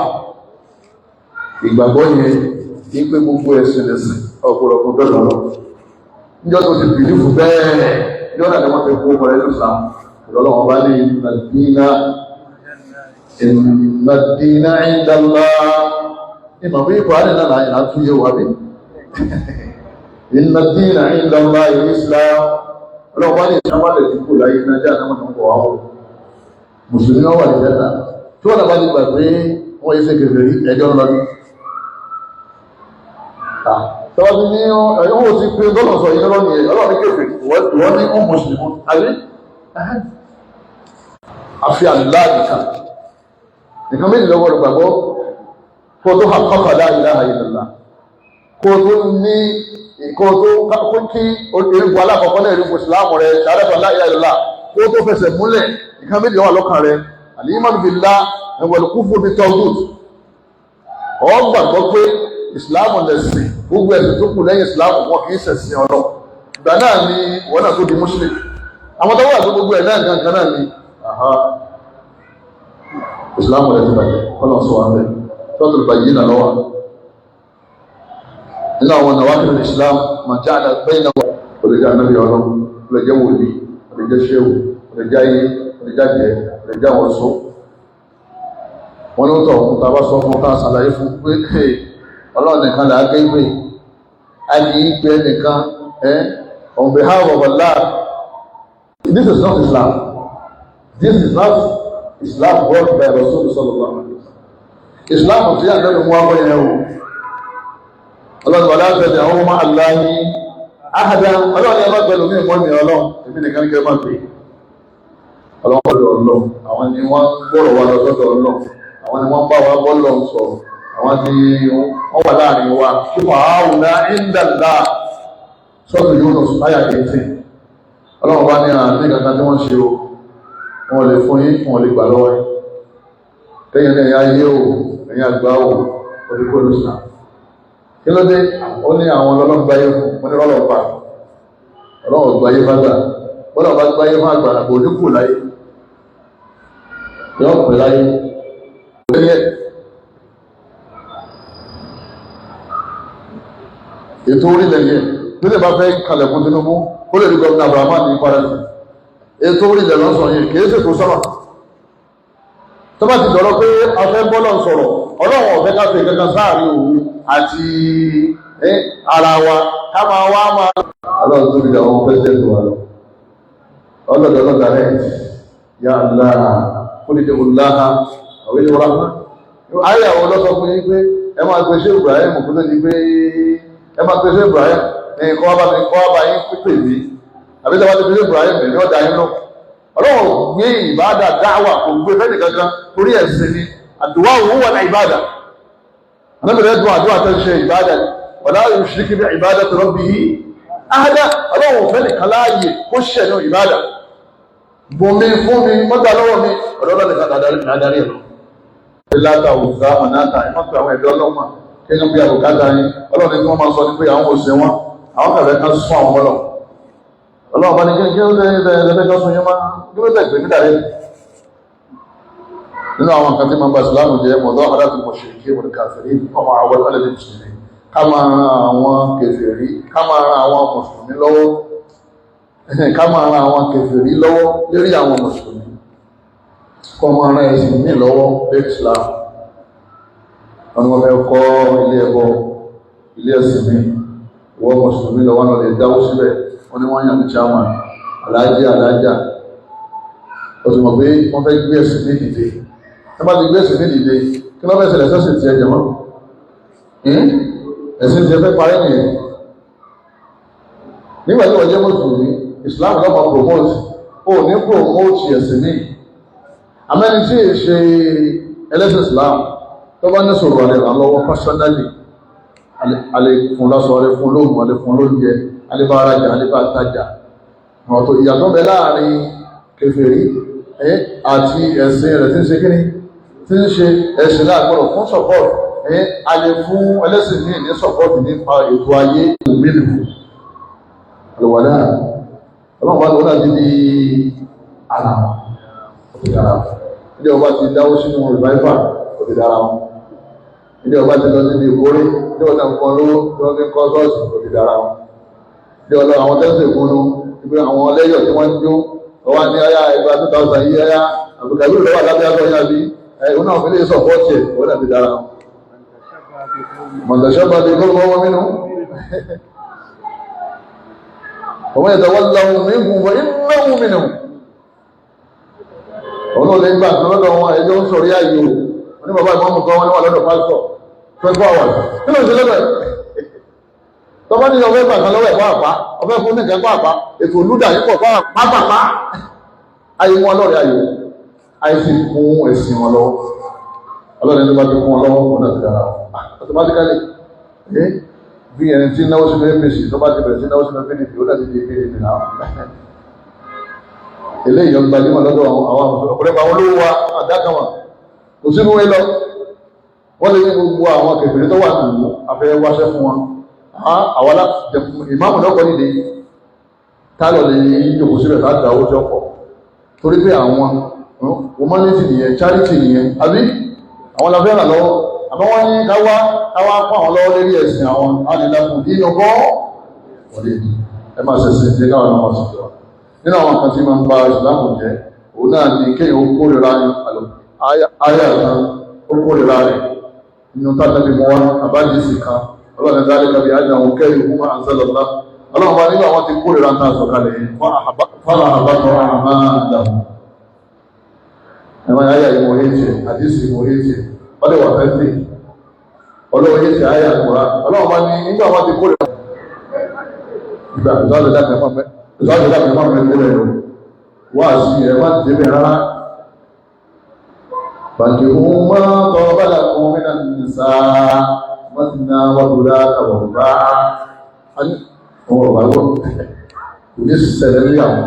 ìgbàgbọ́ yẹn kí pé gbogbo ẹ̀sìn lẹ̀sìn ọ̀pọ̀lọpọ̀ bẹ́ẹ̀ lọ́wọ́ níjọ́ tó ti bìlí fún bẹ́ẹ̀ níjọ́ náà ni wọ́n ti kó ọmọ ẹlú sá ìrọ̀lọ́wọ́ bá ní ìdínà inna ad-dina 'inda Allah ìmọ̀ bí ìkọ̀ránì náà láyé láti yé wà bí inna ad-dina 'inda Allah al-Islam ọlọ́pàá ní ìṣàmàlẹ̀ tí kò láyé náà jẹ́ àdámọ̀ tó ń bọ̀ wá wọ́n mùsùlùmí náà wà ní jẹ́ta tí wọ́n bá ti gbà pé wọ́n yí sẹ́kẹ̀rẹ̀ rí ẹjọ́ lọ́dún tọ́wọ́dún ní ọwọ́ ti pé gọ́nà sọ yìí lọ́nà yẹn ọlọ́run kéfè wọ́n ní ọmọ mùsùlùmí ayé àfi àlá nìkan méjì lọ́wọ́ rẹ̀ gbàgbọ́ kó tó hàkọ́kọ̀ la ilaha illallah kó tó ní kó tó kí erigun alákọ̀ọ́kọ́ náà erigun ìsìláàmù rẹ̀ ṣàrẹ́fà la ilaha illallah kó tó fẹsẹ̀ múlẹ̀ nìkan méjì lọ́wọ́ lọ́kàn rẹ̀ al-iman billah wal kufru bit-taghut ó gbàgbọ́ pé ìsìláàmù lẹ̀sìn gbogbo ẹ̀sìn tó kù lẹ́yìn ìsìláàmù wọn kì í ṣẹ̀sìn ọ̀rọ̀ ìgbà náà ni wọ́n náà tó di muslim àwọn tó wà tó gbogbo ẹ̀ náà gangan náà ni ìsìláàmù rẹ̀ ti bàjẹ́ kọ́lọ̀ sọ wà bẹ́ẹ̀ tọ́tù bàjẹ́ náà lọ́wọ́ nínú àwọn nàwákìlì islam mà já àdá bẹ́ẹ̀ náà ó lè jẹ́ anábì ọlọ́run ó lè jẹ́ wòlíì ó lè jẹ́ ṣéwù ó lè jẹ́ ayé ó lè jẹ́ àjẹ́ ó lè jẹ́ àwọn sọ wọn ní ó tọ̀ fún tàbá sọ fún tá ṣàlàyé fún pé ọlọ́run nìkan là á gé ìwé a kì í gbé nìkan on behalf of Allah. This is not Islam. This is not Islam brought by Rasul sallallahu alaihi wasallam. Islam tí a lẹ́nu mú wáwọ́ yẹn o ọlọ́run wà látẹ̀lé àwọn ọmọ aláhi ahada ọlọ́run yẹn bá pẹ̀lú mí ìmọ̀ ní ọlọ́run èmi nìkan kẹ́ máa pè ọlọ́run pẹ̀lú ọlọ́run àwọn ni wọ́n gbọ́rọ̀ wà lọ́sọ́dọ̀ ọlọ́run àwọn ni wọ́n bá wa bọ́ọ̀lọ́ sọ̀rọ̀ àwọn tí wọ́n wà láàrin wa ṣùgbọ́n àwọn ọ̀nà ìdàlá sọ́tù yóò lọ láyà kìí ọlọ́run bá ní àmì kankan tí wọ́n ṣe o wọ́n lè fún yín wọ́n lè gbà lọ́wọ́ tẹ́yìn ní ẹ̀yà ayé o ẹ̀yà àgbà o olùkó lùsà kí ló dé ó ní àwọn ọlọ́run gbáyé fún wọn ní ọlọ́run pa ọlọ́run gbáyé fágbà ọlọ́run bá gbáyé fún àgbà àgbà oníkù láyé yọ pè láyé ètò orílẹ̀ yẹn nílẹ̀ bá fẹ́ kalẹ̀ fún Tinubu ó lè rí gọ́ọ̀nà Abrahamu ní parẹ́sì ètò orílẹ̀ lọ́sọ̀ yẹn kìí ṣètò sọ́mà tó bá ti dọ̀rọ̀ pé afẹ́ bọ́lọ̀ sọ̀rọ̀ ọlọ́run ọ̀fẹ́ ká fẹ́ kankan sáàrin òun àti ara wa ká máa wá máa ọlọ́run tó rí àwọn pẹ́sẹ̀ntì wa lọ ọlọ́dọ̀ọ́lọ́dà rẹ̀ yà lára kó lè dẹ̀wò láha àwọn ilé wọ́n ráfá ayé àwọn ọlọ́sọ fún yín pé ẹ máa gbé ṣé Ibrahim kó tó di pé ẹ máa gbé ṣé Ibrahim ní kọ́ bá yín pípè mí àbí tí a bá ti gbé ṣé Ibrahim ní ọ̀dà yín lọ ọlọ́run gbé ìbádà dáwà kò gbé fẹ́ni kankan torí ẹ̀sìn ni àdúwà òun wà ní ìbádà anábìrẹ́ dùn àdúwà tó ń ṣe ìbádà wala yushriku bi ibadati rabbihi ahada ọlọ́run fẹ́ni kan láàyè kó ṣẹ̀ ní ìbádà bùnmi fún mi mọ́gbà lọ́wọ́ mi ọ̀dọ́dọ́ nìkan dáadáa ẹ̀rọ ìlàtà òṣà mọ̀náta ìmọ̀pẹ̀ àwọn ẹ̀dọ́ ọlọ́mà kí ní bí àbùkátà yín ọlọ́run ní wọ́n máa sọ ní pé àwọn òṣè wọn àwọn kàfẹ́ kan sún àwọn ọlọ́ ọlọ́run bá ní kí ó lẹ́ẹ̀ẹ́dẹ́gbẹ́ sún yín máa kí ó tẹ̀gbẹ́ nígbà rẹ̀ nínú àwọn nǹkan tí máa ń bá ìsìlámù jẹ́ mọ̀dọ́ àdáàtì mọ̀ṣẹ̀kí wọn kàfẹ́rí ọmọ àwọn alẹ́bí mùsùlùmí ká máa ran àwọn kèfèrí ká máa ran àwọn mùsùlùmí lọ́wọ́ ká máa ran àwọn kèfèrí lọ́wọ́ lérí àwọn mùsùlùmí kọ́ máa ran ẹ̀sìn ní lọ́wọ́ lérí Islam wọn ni wọ́n fẹ́ kọ́ ilé ẹ̀kọ́ ilé ẹ̀sìn mi wọ́n mùsùlùmí lọ́wọ́ náà lè dáwó síbẹ̀ wọ́n ni wọ́n yàn ní chairman alájà ó ti mọ̀ pé wọ́n fẹ́ gbé ẹ̀sìn ní ìdíje ẹ bá ti gbé ẹ̀sìn ní ìdíje kí ló fẹ́ ṣẹlẹ̀ sẹ́sìn ti ẹ̀jẹ̀ mọ́ ẹ̀sìn ti fẹ́ parí nìyẹn nígbà tí wọ́n jẹ́ mùsùlùmí Islam lọ́pàá promote ó ní promote ẹ̀sìn ní amẹ́ni tí è ṣe ẹlẹ́sìn Islam tó bá ní sọ̀rọ̀ rẹ̀ ràn lọ́wọ́ personally alẹ́ fún lásọ alẹ́ fún lóògùn alẹ́ fún lóúnjẹ alẹ́ bá arajà alẹ́ bá tajà ọ̀tọ̀ ìyàtọ̀ bẹ láàrin kèfèrí àti ẹ̀sìn rẹ̀ tí ń ṣe kíní tí ń ṣe ẹ̀sìn láàgbọ́dọ̀ fún support alẹ́ fún ẹlẹ́sìn míì ní support nípa ètò ayé ìmìlì àlùwàdà ọlọ́run wà lọ́wọ́ láti di ara ilé ọba ti dáwó sínú revival kò ti dára wọn ilé ọba ti lọ síbi ìkórè ilé ọba ti kọ́ lówó tí wọ́n fi kọ́ sọ́ọ̀sì kò ti dára wọn ilé ọlọ́ àwọn tẹ́sán ìkúnnu ibi àwọn ọlẹ́yọ̀ tí wọ́n ń jó ọwọ́ ní ọyá ẹgbẹ́ 2000 yí ọyá àbùkàbí lọ́wọ́ lábẹ́ àtọ́ yá bí òun náà fi lè sọ fọ́ọ̀tì ẹ̀ òun náà fi dára mọ̀tàṣọ́bà bí kọ́ lọ́wọ́ mínú ọmọ ìtawọ́láwọ̀ mínkù fọ́ ináwó mínú òun náà lè gbà kan lọ́dọ̀ wọn ẹjọ́ ń sọ̀rí ayò ní bàbá ìmọ̀mù kan wọn ní wà lọ́dọ̀ pásítọ̀ 24 hours kí ló ń ṣe lọ́dọ̀ tọ́bá ní ọfẹ́ gbà kan lọ́wọ́ ẹ̀kọ́ àpá ọfẹ́ fún ní kẹ́kọ́ àpá ètò olúdà yípo pápápá ayé wọn lọ́rẹ̀ ayò àìsí fún ẹ̀sìn wọn lọ́wọ́ ọlọ́rin tó bá ti fún wọn lọ́wọ́ wọn náà ti dára automatically bí ẹni tí náwó sí mẹ́fẹ́sì tó bá ti bẹ̀rẹ̀ sí náwó sí mẹ́fẹ́sì ó láti di ìpínlẹ̀ ìpínlẹ̀ eléyìí ọgbà nímọ̀ lọ́dọ̀ àwọn ọ̀pọ̀lọpọ̀ àwọn olówó wa àdákanwà kò sínú wé lọ wọ́n lè ní gbogbo àwọn kèfèrè tó wà nínú afẹ́ wáṣẹ́ fún wọn àwọn ìmáàmù lọ́kọ̀ nílé tálọ̀ lè ní ìjòkó sílẹ̀ láti àwọ́ tí ọkọ̀ torí pé àwọn humanity nìyẹn charity nìyẹn àbí àwọn lafẹ́ rà lọ́wọ́ àmọ́ wọ́n ní káwá kọ́ àwọn lọ́wọ́ lérí ẹ̀sìn àwọn alìlàkùn nínú kọ́ wọlé ẹ máa ṣẹ̀ṣẹ̀ jẹ́ káwọn ọmọ sí wa nínú àwọn kan tí máa ń ba ìsìlámù jẹ́ òun náà ní kéèyàn ó kórìíra ayé àtàn ó kórìíra rẹ̀ nínú tátàbí mọ́ wọn àbájísì kan ọlọ́run dáadé kàbí àjọ àwọn kẹ́rì fún àǹsẹ́lọ́lá ọlọ́run bá nígbà wọn ti kórìíra náà sọ̀kalẹ̀ fọ́nà àbátọ̀ àmàdàmù ẹ̀wọ̀n ayé ìmọ̀ èjì àdísì ìmọ̀ èjì ọdẹ wà fẹ́ pè ọlọ́run èjì ayé àkùrá ọlọ́run bá ní nígbà wọn ti kórìíra ìgbà ìzọ́jọ́ dákẹ́ mọ́ mẹ́lẹ̀ wá sí ẹ̀wọ̀n ti débẹ̀ rárá bàjẹ́ òun mọ́ tọ́ bàdà fún mẹ́ta nìsáà mọ́tínà wàdúrà kàwọ̀rọ̀bá ọ̀rọ̀báwọ̀ kò ní ṣẹlẹ̀ ní àwọn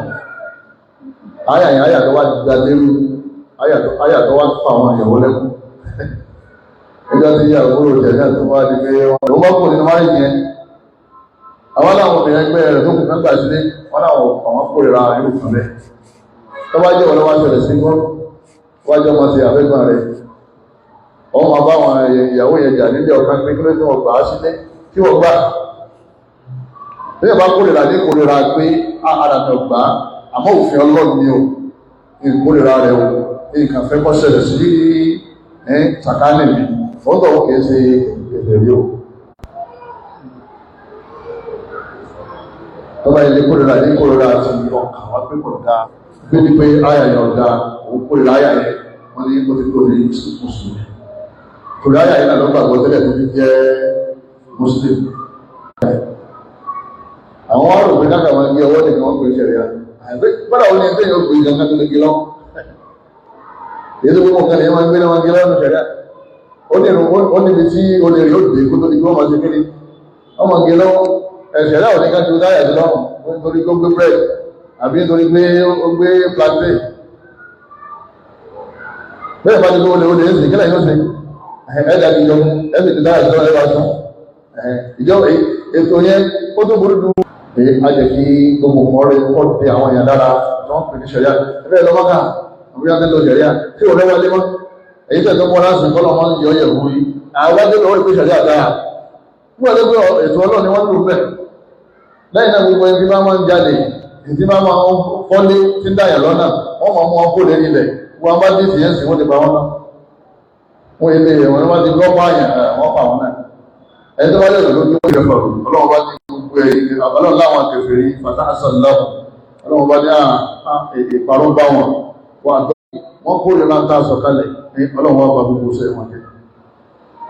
ayàtọ̀ wá gbà lérú ayàtọ̀ wá fà àwọn ìyàwó lẹ́kùn ẹjọ́ tí ìyàwó rẹ̀ náà tó wá di pé wọ́n bá kò nínú wáyé yẹn àwọn aláwọ̀ obìnrin ẹgbẹ́ rẹ̀ tó kù fẹ́ gbà sílé wọ́n láwọn àwọn kórìíra yóò fún bẹ́ẹ̀ tó bá jẹ́ wọ́n wá ṣẹlẹ̀ sí wọ́n wájọ́ mọ́ sí àbẹ́gbọ́n rẹ̀ wọ́n máa bá wọn ìyàwó yẹn jà nílé ọ̀kan pé kí ló tí wọ́n gbà á sílé tí wọ́n gbà lẹ́yìn bá kórìíra ní kórìíra pé ara mi ò gbà á àmọ́ òfin ọlọ́run ni o ìkórìíra rẹ̀ o nǹkan fẹ́ kọ́ ṣẹlẹ̀ sí sàkánì mi wọ́n tọ̀ kìí ṣe ìbẹ̀rẹ̀ o tọ́ba ilé kórìíra ní kórìíra ti ọkàn wá pé kò dáa pé ní pé áyà yẹn ọ̀dà òun kórìíra áyà yẹn wọ́n ní kó ti kó ní mùsùlùmí torí ayà yìí lọ gbàgbọ́ tẹ́lẹ̀ tó fi jẹ́ muslim àwọn wá rò pé káàkà wọn gbé ọwọ́ nìkan wọ́n pè ṣẹ̀rẹ̀ bọ́dà wọn ni ẹgbẹ́ yóò pè ìjọba tó lè gé lọ́wọ́ èyí tó gbogbo nǹkan lè máa gbé náà gé lọ́wọ́ ṣẹ̀rẹ̀ ó níbi tí ó lè rí òdìdí kó tó di kí wọ́n máa ṣe kíni wọ́n máa gé lọ́wọ́ ẹ̀ṣẹ̀rẹ̀ ò ní ká ju dáyà sí lọ́wọ́ nítorí tó gbé bread àbí nítorí pé ó gbé plantain bẹ́ẹ̀ bá ti gbé olè ń sìn kílẹ̀ yóò sìn ẹ̀dà ìjọ ẹ̀sì ti dára ìjọ ẹwà sán ìjọ ètò yẹn ó tó burú dùn pé a jẹ́ kí gbogbo ọ̀rẹ́ ọ̀dẹ àwọn èèyàn dára tó ń pè ní ṣẹ̀ríà ẹgbẹ́ lọ́mọ́ká àbúyá tẹ́lọ ṣẹ̀ríà tí ò lọ́wọ́ lé mọ́ èyí tẹ̀ tó mọ́ láti kọ́ lọ́mọ́ yọ yẹ̀ wú yìí àwọn wájú lọ́wọ́ ìpè ṣẹ̀ríà dára fún ọ̀dẹ́ pé ètò ọlọ́ni wọ́n lò bẹ́ẹ̀ lẹ́yìn náà gbogbo ẹni tí bá máa ń jáde tí bá máa ń fọ́lé tí ń dáyà lọ́nà wọ́n máa mú wọn kó lé nílẹ̀ wọn bá dé tìyẹ́sì wọ́n ti pa wọn náà wọ́n ilé ẹ̀wọ̀n wọ́n ti gọ́ pààyàn wọ́n pa wọn náà ẹni tó bá lè lòdó ní orí ẹ̀fọ́ ọlọ́run bá ní gbogbo ẹ̀yìn ọlọ́run láwọn akẹfẹ̀rí fàtàṣàn láwọn ọlọ́run bá ní ìparun bá wọn wọ́n kó lè láta sọ̀kalẹ̀ ní ọlọ́run wá bá gbogbo ṣe wọn jẹ́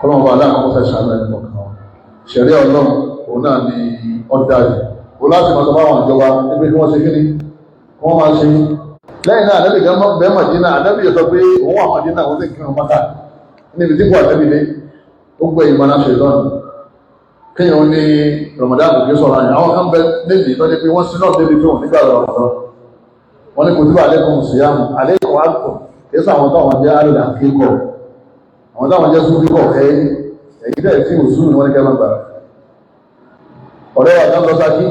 ọlọ́run bá aláàkọ́ fẹ́ ṣàánú ẹni kọ̀ọ̀kan wọn ṣẹ̀rí ọlọ́run òun náà ni ọjà rẹ̀ o láti máa sọ fáwọn ìjọba níbi tí wọ́n ṣe kíní wọ́n máa ṣe lẹ́yìn náà àdẹ́bì gan bẹ́ẹ̀ Mádínà àdẹ́bì yóò sọ pé òun wà Mádínà wọ́n sì kírun mọ́ta níbi tí kò àdẹ́bì lé ó gbé ìmọ̀nà ṣe lọ́nà kéèyàn ní Ramadan kò kí sọ̀rọ̀ àyàn àwọn kan bẹ níbi ìtọ́jú pé wọ́n sí náà débi tó nígbà Ramadan wọ́n ní kò tí wà lẹ́kùn síyàmù àlékùn àkọ́ kí sọ àwọn táwọn jẹ́ àrùn àkíkọ̀ àwọn táwọn jẹ́ súnfíkọ̀ ẹ̀yìn tẹ́ tí ò súnmù wọn ní kẹ́mọ́ gbà ọ̀rẹ́ wà tán lọ sákí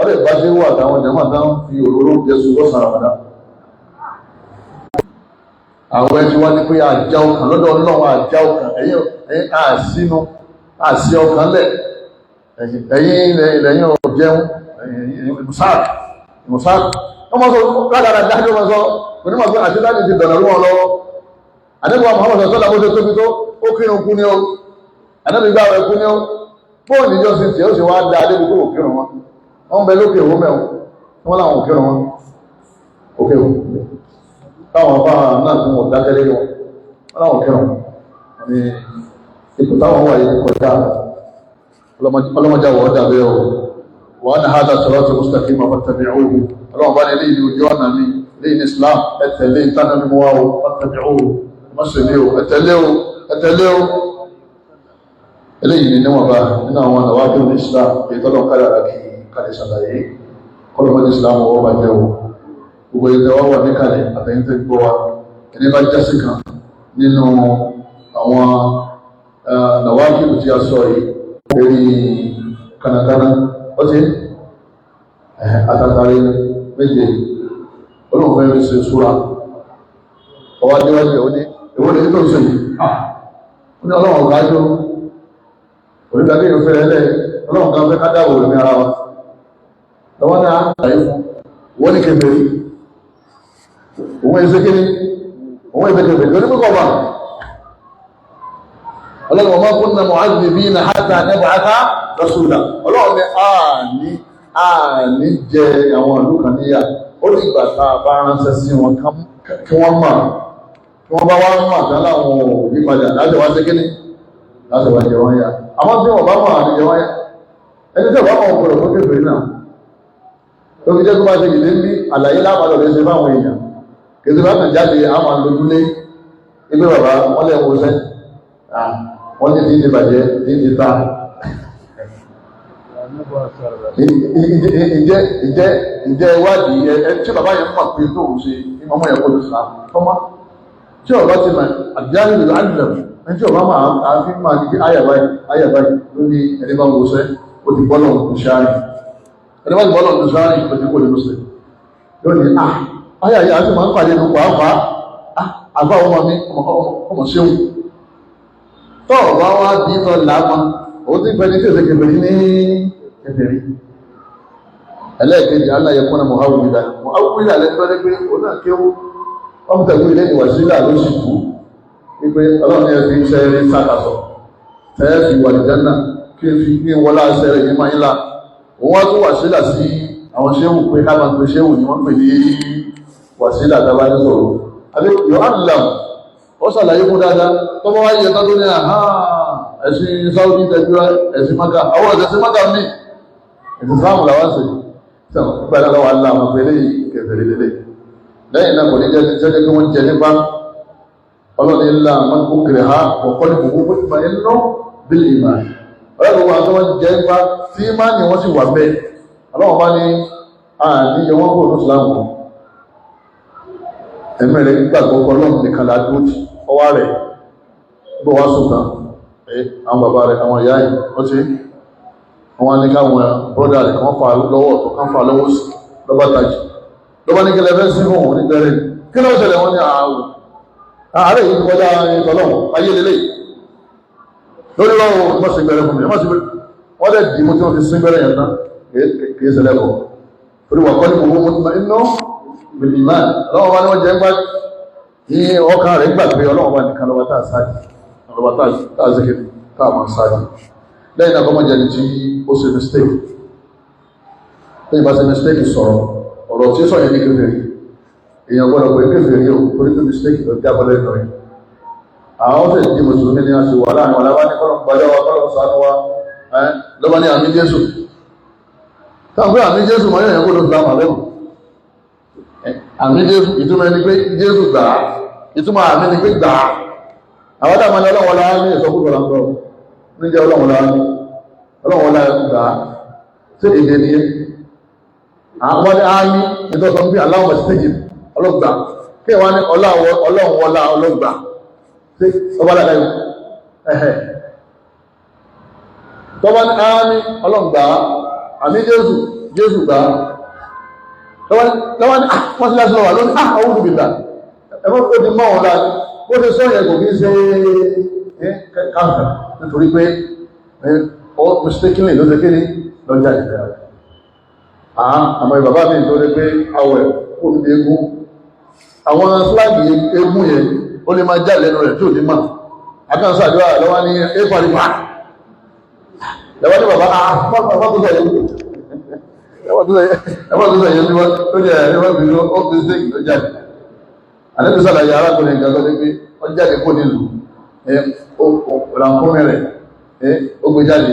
ọ̀rẹ́ ìbá ṣe wà táwọn jẹ́mọ̀ tán fi òróró jésù lọ́sàn Ramadan àwọn ẹni wọ́n ní pé àjá ọkàn lọ́dọ̀ ọlọ́run àjá ọkàn ẹ̀yìn àsínú àsí ọkàn lẹ̀ ẹ̀yìn ilẹ̀yìn ọ̀jẹun ìmùsáàkì wọ́n mọ́ sọ rádàrà dájú wọn sọ onímọ̀ pé àti láti ti dọ̀nà lọ́wọ́ lọ́wọ́ àdébò Muhammad sọ́lá bó ṣe tóbi tó ó kírun kú ní o àdébò ìgbà rẹ̀ kú ní o bóun níjọ́ sí tí ó sì wá dá àdébò kó òkírun wọn wọ́n bẹ lókè òwò mẹ́wọ̀n wọ́n láwọn òkírun wọn òkè òwò táwọn afá náà fún wọn dákẹ́lé wọn wọ́n láwọn òkírun ní ipò táwọn wà yìí kọjá ọlọ́mọdé wọ̀ ọ́ dàbẹ́ o wọ́n ní hádà sirati mustaqima fattabi'uhu ọlọ́mọba ní ilé ìlú ojú ọ̀nà mi ilé ìní Islam ẹ̀tẹ̀lé ìtànà mímú wa o fattabi'uhu mọ́sílẹ̀ o ẹ̀tẹ̀lé o eléyìí ni níwọ̀n bá nínú àwọn àwọn àbí òní Islam èyí tọ́lọ̀ kárára kí kalẹ̀ ṣàlàyé kọlọmọdé Islam ọwọ́ bá jẹ́ o gbogbo ilẹ̀ wọ́n wà ní kalẹ̀ àtẹ̀yìntẹ̀ gbọ́ wa ẹni bá jásí kan nínú àwọn nàwákì tí a sọ yìí lórí kanakana ó ti àtàtàrí méje olóòfẹ́ rí sí súra ọwá déwájú ó ní ìwọ́n ní tó ń sọ yìí ó ní ọlọ́run ọ̀gájọ́ onígbàgbé yóò fẹ́rẹ̀ lẹ́ ọlọ́run kan fẹ́ kádàwò rẹ̀ ní ara wa lọ́wọ́ ní àáyé fún wọ́n ní kèfèrí òun ẹ̀sẹ̀ kíní òun ẹ̀sẹ̀ kèfèrí lórí púpọ̀ bá ọlọ́run ọmọ kún náà mu'adhibina hatta nab'atha rasula ọlọ́run ní àní jẹ àwọn ìlú kan níyà ó ní ìgbà tá a bá ránṣẹ́ sí wọn kí wọ́n mọ̀ kí wọ́n bá wá mọ̀ àtàn láwọn òyípadà láti wá sí kíní láti wá jẹ wọ́n yá àwọn tí wọ́n bá mọ̀ àti jẹ wọ́n yá ẹni tí wọ́n bá mọ̀ ọ̀pọ̀lọpọ̀ fún kéfèé náà tó fi jẹ́ tó bá ṣe ìdí ní àlàyé lápàdọ̀ lè ṣe fáwọn èèyàn kìí bá kàn jáde àwọn àlójúlé ilé bàbá wọ́n lè wọ́sẹ́ wọ́n ní ti bàjẹ́ ní ti ta ìjẹ́ ìwádìí tí bàbá yẹn mọ̀ pé tó ń ṣe ìmọ̀mọ́ yẹn kó lè sá tọ́mọ́ tí ọ̀rọ̀ ti mọ̀ àdìyàrí lè àdìlẹ̀ ẹni tí ọ̀rọ̀ máa fi máa di ayàbáyì lórí ẹni bá ń wọ́sẹ́ ó ti bọ́lọ̀ ń ṣáàrì ẹni bá ti bọ́lọ̀ ń ṣáàrì ó ti kó lè lọ́sẹ̀ yóò ní ayàyà àti máa ń pàdé nù pàápàá àbá ọmọ mi ọmọ ṣéun tó ọ̀bá wá bí lọ làámọ́ ó ti fẹ́ ní tí èsè kèfèrí ní kèfèrí ẹlẹ́ẹ̀kejì aláyẹkúnna mọ̀háwùmídà lẹ́gbẹ́rẹ́ pé ó náà kéwú wọ́n tẹ̀lú ilé ìwàsílà ló sì kú wípé ọlọ́run ẹ̀ fi iṣẹ́ rí sàkàsọ̀ tẹ́ẹ̀ fi wà nìjánà kí n fi ní wọlá iṣẹ́ rẹ̀ yìí máa ń la òun wá tó wàsílà sí àwọn ṣéwù pé ká máa pe ṣéwù ni wọ́n pè ní wàsílà tábà ní sọ̀rọ̀ àbí yohanlam ó ṣàlàyé fún dáadáa tó bá wáyé ẹ̀tọ́ tó ní àhá ẹ̀sìn Saudi tẹ̀jú ẹ̀sìn maka àwọn ẹ̀sìn maka ní ẹ̀sìn sáàmù làwọn sì gbàdá lọ́wọ́ aláàmà pé lè kẹfẹ̀rẹ̀ lélẹ̀ lẹ́yìn náà kò ní jẹ́ jẹ́ kí wọ́n jẹ nípa ọlọ́ni ńlá mọ́kò kiri ha ọ̀kọ́ ní gbogbo ìgbà inú bílì ìmá ọlọ́run wọn tó wọ́n jẹ́ nípa tí má ní wọ́n sì wà bẹ́ẹ̀ ọlọ́run bá ní àníyẹ wọ́n kò ní ìsìlámù ẹ̀mẹ́rẹ̀ gbàgbọ́ ọlọ́run nìkan ládóòtì ọwá rẹ̀ bó wá sùtàn àwọn bàbá rẹ̀ àwọn ìyá yìí ó ti wọ́n ní káwọn bọ́dà rẹ̀ kan fà lọ́wọ́ ọ̀tọ̀ kan fà lọ́wọ́ sí lọ́bá tají lọ́bá ní kílẹ̀ fẹ́ sí fún òun ní bẹ̀rẹ̀ kí ló ṣẹlẹ̀ wọ́n ní ààrẹ yìí ti kọjá ìtọ́lọ́wọ́ ayé lélẹ̀ lórí lọ́wọ́ wọ́n sì bẹ̀rẹ̀ fún mi wọ́n dẹ̀ dì mú tí wọ́n fi sí bẹ̀rẹ̀ yẹn náà kìí ṣẹlẹ̀ kọ̀ torí wà kọ́ ní gbogbo mọ́tìmá iná bìlìmá ọlọ́wọ́ bá ní wọ́n jẹ́ ń gbá ní ọkàn rẹ̀ gbà pé ọlọ́wọ́ bá nìkan lọ́wọ́ tá a sáàdì ọlọ́wọ́ tá a zikiri tá a máa sáàdì lẹ́yìn náà kọ́mọ̀ jẹ́ni tí ó ṣe mistake lẹ́yìn bá ṣe mistake sọ̀rọ̀ ọ̀rọ̀ tí ó sọ yẹn ní kéfèrí èèyàn gbọ́dọ̀ pé kéfèrí o torí pé mistake lọ bí abọ́lẹ̀ lọ yìí àwọn tẹ̀ di mùsùlùmí ní àti wà láàrin wọn lábá ní kọ́lọ̀ gbàjọ́ wa kọ́lọ̀ sánú wa lọ́ba ní àmì Jésù táwọn pé àmì Jésù mọ́ yẹn gbọ́dọ̀ gbà máa lẹ́nu àmì Jésù ìtumọ̀ ẹni pé Jésù gbà á ìtumọ̀ àmì ni pé gbà á àwọn dàmọ́ ní ọlọ́wọ́ láwọn ní ìsọkúsọ làǹtọ̀ níjẹ́ ọlọ́run láàrín gbà tí èdè ní àwọn ní ààrí ìtọ́sọ̀ bí aláwọ̀ stéjì ọlọ́gbà kí wọ́n ní ọlọ́run wọlá ọlọ́gbà tí ọba ládáyé ẹ̀hẹ̀ tọ́bá ní ààrí ọlọ́gbà àmì Jésù gbà lọ́wọ́ ní wọ́n sí láti lọ́wà lónìí àwọn olùgbìdà ẹ̀mọ́ tó ti mọ́ wọn láti bó ti sọ́yẹ̀ kò kí ṣe káàkiri nítorí pé ó mistakenly ló tẹ́kẹ́ ní lọ́jà ìfẹ́ rẹ̀. àmọ́ ìbàbá mi tó rẹ̀ pé àwẹ̀ òmìnir egun àwọn fúláàgì egun yẹn ó lè máa já lẹ́nu rẹ̀ tó ní mọ̀ akẹ́kọ̀ọ́ sàdúrà lọ́wọ́ ní éfàrí pa lọ́wọ́ ní bàbá bàbá tó sọ yẹn ẹwọ́n tó sọ yẹn bí wọ́n tó jẹ́ ẹ̀rọ bí ó fi ṣe ìlú jáde àlejò sàlàyé arákùnrin ìgbàgbọ́ ní pé ó jáde kó nílùú ràǹkómi rẹ̀ ó gbé jáde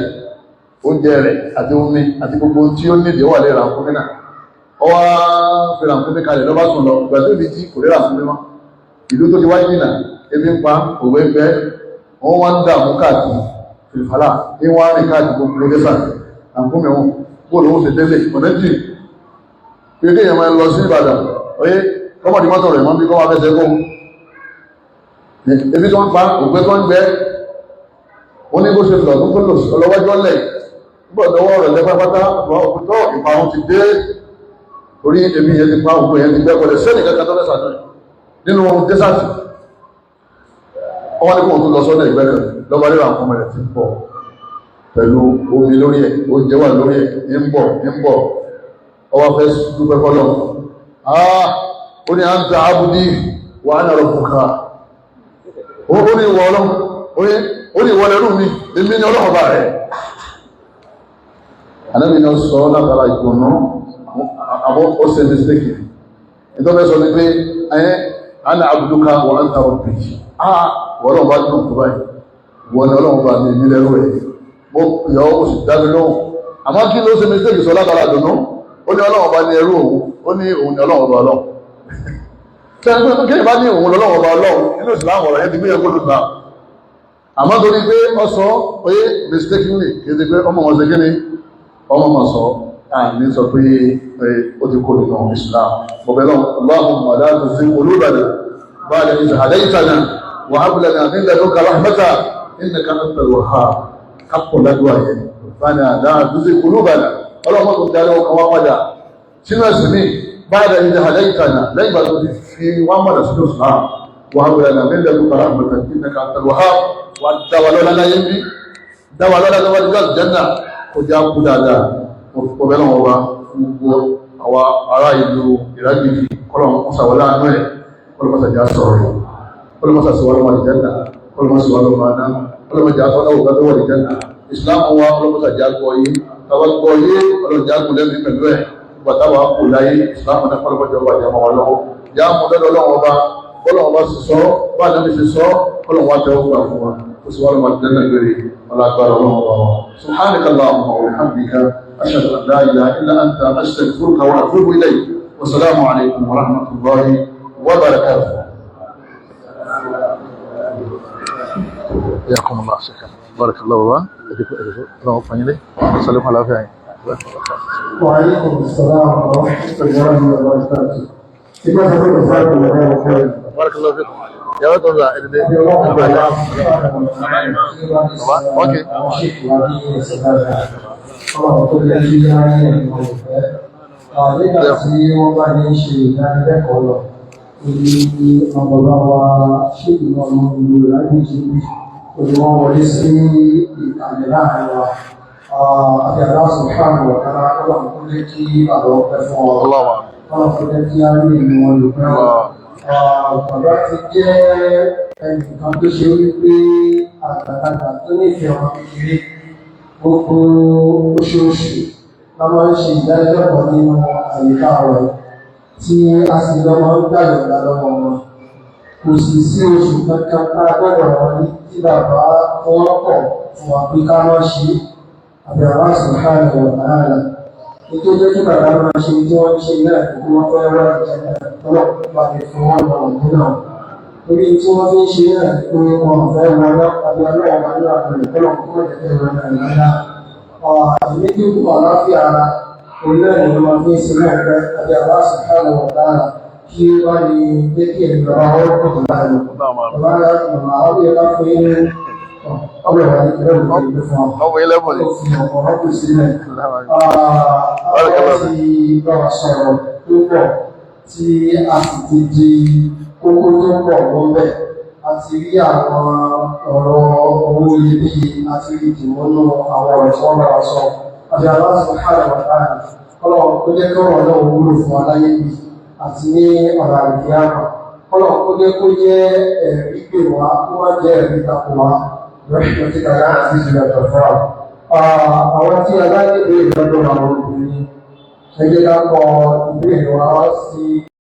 oúnjẹ rẹ̀ àti omi àti gbogbo tí ó nídìí wà lè ràǹkómi náà ó wá fi ràǹkómi kalẹ̀ lọ́ba sùn lọ ìgbà tó di tí kò rí ràǹkómi mọ́ ìlú tó ti wáyé nìyà ebi ń pa òwe ń bẹ wọ́n wá ń dààmú káàkiri fìfàlà ní wọ́n á rìn káàkiri gbogbo lẹ́sà ràǹkómi wọn bóòlù ó ṣe délé ọ̀nẹ́jì pé kéèyàn máa lọ sí Ìbàdàn oyé kọ́mọ̀dé mọ́tò rẹ̀ mọ́ bí kọ́ wá fẹsẹ̀ kó ebi tó ń pa òpé tó ń gbẹ wọ́n ní bó ṣe lọ tó lò ọlọ́wọ́jọ́ lẹ̀ gbọ́dọ̀wọ́ rẹ̀ lẹ́pàpátá ọ̀pọ̀tọ́ ìparun ti dé orí ebi yẹn ti pa òpó yẹn ti gbẹ́kọ̀lẹ̀ sẹ́nì kankan tó lẹ́sà náà nínú dẹ́sàtì wọ́n ní kò tó lọ sọ́dọ̀ ìgbẹ́rẹ̀ lọ́wọ́ rírà àwọn ọmọ rẹ̀ ti pọ̀ pẹ̀lú omi lórí ẹ̀ oúnjẹ wà lórí ẹ̀ ń bọ̀ ọwọ́ fẹ́ dúpẹ́ fọ́lọ́ ó ní à ń ta abúdí wà á nàrọ̀ fúnka ó ní ìwọ ọlọ́run ó ní ìwọ lẹ́rù mi èmi ní ọlọ́run bá rẹ̀ ànábì náà sọ látara ìgbọ̀nà àwọn ọ̀sẹ̀ mistake ìtọ́fẹ́ sọ ní pé ana abduka wa anta rabbi wọ́n lọ́wọ́ bá dùn kú báyìí wọ́n ní ọlọ́run bá ní èmi lẹ́rù rẹ̀ mo yọ ó sì dámi lóhùn àmọ́ kí ló ṣe mistake sọ látara dùnú ó ní ọlọ́run bá ní ẹrú òun ó ní òun ní ọlọ́run bá ọlọ́run tẹ́lẹ̀ kí bá ní òun lọ́wọ́ bá ọlọ́run nínú ìsìláàmù ọ̀rọ̀ yẹn ti gbéyàn gbọ́dọ̀ gbà àmọ́ torí pé ọ sọ pé mistakenly kì í ti pé ọmọ wọn ṣe kí ni ọmọ wọn sọ àní sọ pé ó ti kó nínú ìsìláàmù bọ̀bẹ̀ náà Allahumma la tuzigh qulubana ba'da idh hadaytana wa hab lana min ladunka rahmatan innaka antal wahhab kápọ̀ ládùúgbà yẹn bana la tuzigh qulubana ọlọ́mọ tó darí ọkàn wá padà sínú ẹ̀sìn mi بعد إذا هديتنا لا يبقى في وامر سنوسنا وهب لنا من لدنك رحمة إنك أنت الوهاب والدولة لنا يمي دولة لنا ودخل الجنة وجاء كدادا وبين الله أو أرايد إراجي كل ما سوى عنه كل ما سجى صوري كل ما سوى له الجنة كل ما سوى له مانا كل ما جاء صورة وقدر الجنة إسلام هو كل ما سجى قوي توكل قوي كل ما جاء كل من مدوه bàtàwà kò láyé ìsìláàmù náà pọ́lọ́pọ́jọ́ wà jẹ́ ọmọ lọ́wọ́ já mú lọ́dọ̀ lọ́wọ́ bá bọ́lọ̀wọ́ bá sì sọ bá lẹ́bí sì sọ bọ́lọ̀wọ́ tẹ́ ó gbà fún wa ó sì wà lọ́wọ́ jẹ́ lẹ́gbẹ̀rẹ̀ ọlágbára ọlọ́wọ́ wa subhanaka allahumma wa bihamdika ashhadu an la ilaha illa anta astaghfiruka wa atubu ilayk wa assalamu alaykum wa rahmatullahi wa barakatuh yakumullah shukran barakallahu wa الله فانيلي سلام على خير وعليكم السلام ورحمة الله وبركاته. Terima kasih. بارك الله فيكم يا ولد الله اوكي nígbà tí wọ́n bá ní ṣe ìdánilẹ́kọ̀ọ́ lọ ní ọmọlá wa ṣé ìmọ̀ ọmọ ìlú lágbèjì òní wọ́n wọlé sí ìkànnì láàrin wa àti aláṣọ fáàmù ọ̀kára ọlọ́run tó lé kí àlọ́ ọpẹ́ fún ọ ọlọ́run tó lé kí á rí ìlú wọn lò pẹ́ bàbá ti jẹ́ ẹnìkan tó ṣe wípé àgbàlagbà tó nífẹ̀ẹ́ ọmọ kékeré gbogbo oṣooṣù la máa ń ṣe ìdánilẹ́kọ̀ọ́ nínú àyíká rẹ̀ tí a sì lọ máa ń gbàyọ̀dá lọ́wọ́ wọn. Kò sì sí oṣù kankan tá a gbọ́dọ̀ wọn ní tí bàbá fọwọ́ pọ̀ fún wa pé ká má ṣe àbí àwọn subhanahu wa ta'ala. Nítorí jẹ́ kí bàbá máa ṣe tí wọ́n ṣe náà kí wọ́n fẹ́ wá ìjẹ́nà tọ́lọ̀ bá lè fún wọn lọ ọ̀dún náà. Torí tí wọ́n fi ń ṣe náà ni pé wọn fẹ́ wọn lọ àbí ọlọ́wọ́ máa ń lọ àbẹ̀rẹ̀ tọ́lọ̀ kó mọ̀ jẹ́ wọn náà ìlànà. Àmìlẹ́kí àláfíà ara orílẹ̀-èdè ló máa fi ń sin náà pẹ́ àbí Allah subhanahu wa ta'ala kí wá ní jẹ́ kí ẹ̀mí bàbá ọwọ́ pọ̀ tó láàrin. Bàbá màmá ọdún yẹn bá fún yín ọwọ́ ìwà ìpínlẹ̀ òkè ìlú fún ọ. ọwọ́ ilé bọ̀ ní. Ó fi ọ̀pọ̀ ọkù sílẹ̀. Àwọn ti bá wa sọ̀rọ̀ tó pọ̀ tí a sì ti di kókó tó pọ̀ wọ́n bẹ̀. A ti rí àwọn ọ̀rọ̀ owó iyebíye àti ìdìmọ́nú àwọn ọ̀rọ̀ tí wọ́n bá wa sọ. Àbí Allah subhanahu wa ta'ala ọlọ́run kó jẹ́ kí ọ̀rọ̀ náà wúlò fún aláyé bí àti ní ọ̀rọ̀ àríyáàmà. kọ́lọ̀ kó jẹ́ ẹ̀rí pé wá kó wá jẹ́ ẹ̀rí tako wá lọ́sí kàrá àti ìṣẹ̀lẹ̀ ọ̀fọ́ àwọn tí a bá ní ìbéèrè lọ́dọ̀ àwọn obìnrin ẹgbẹ́ ká kọ ìbéèrè wá sí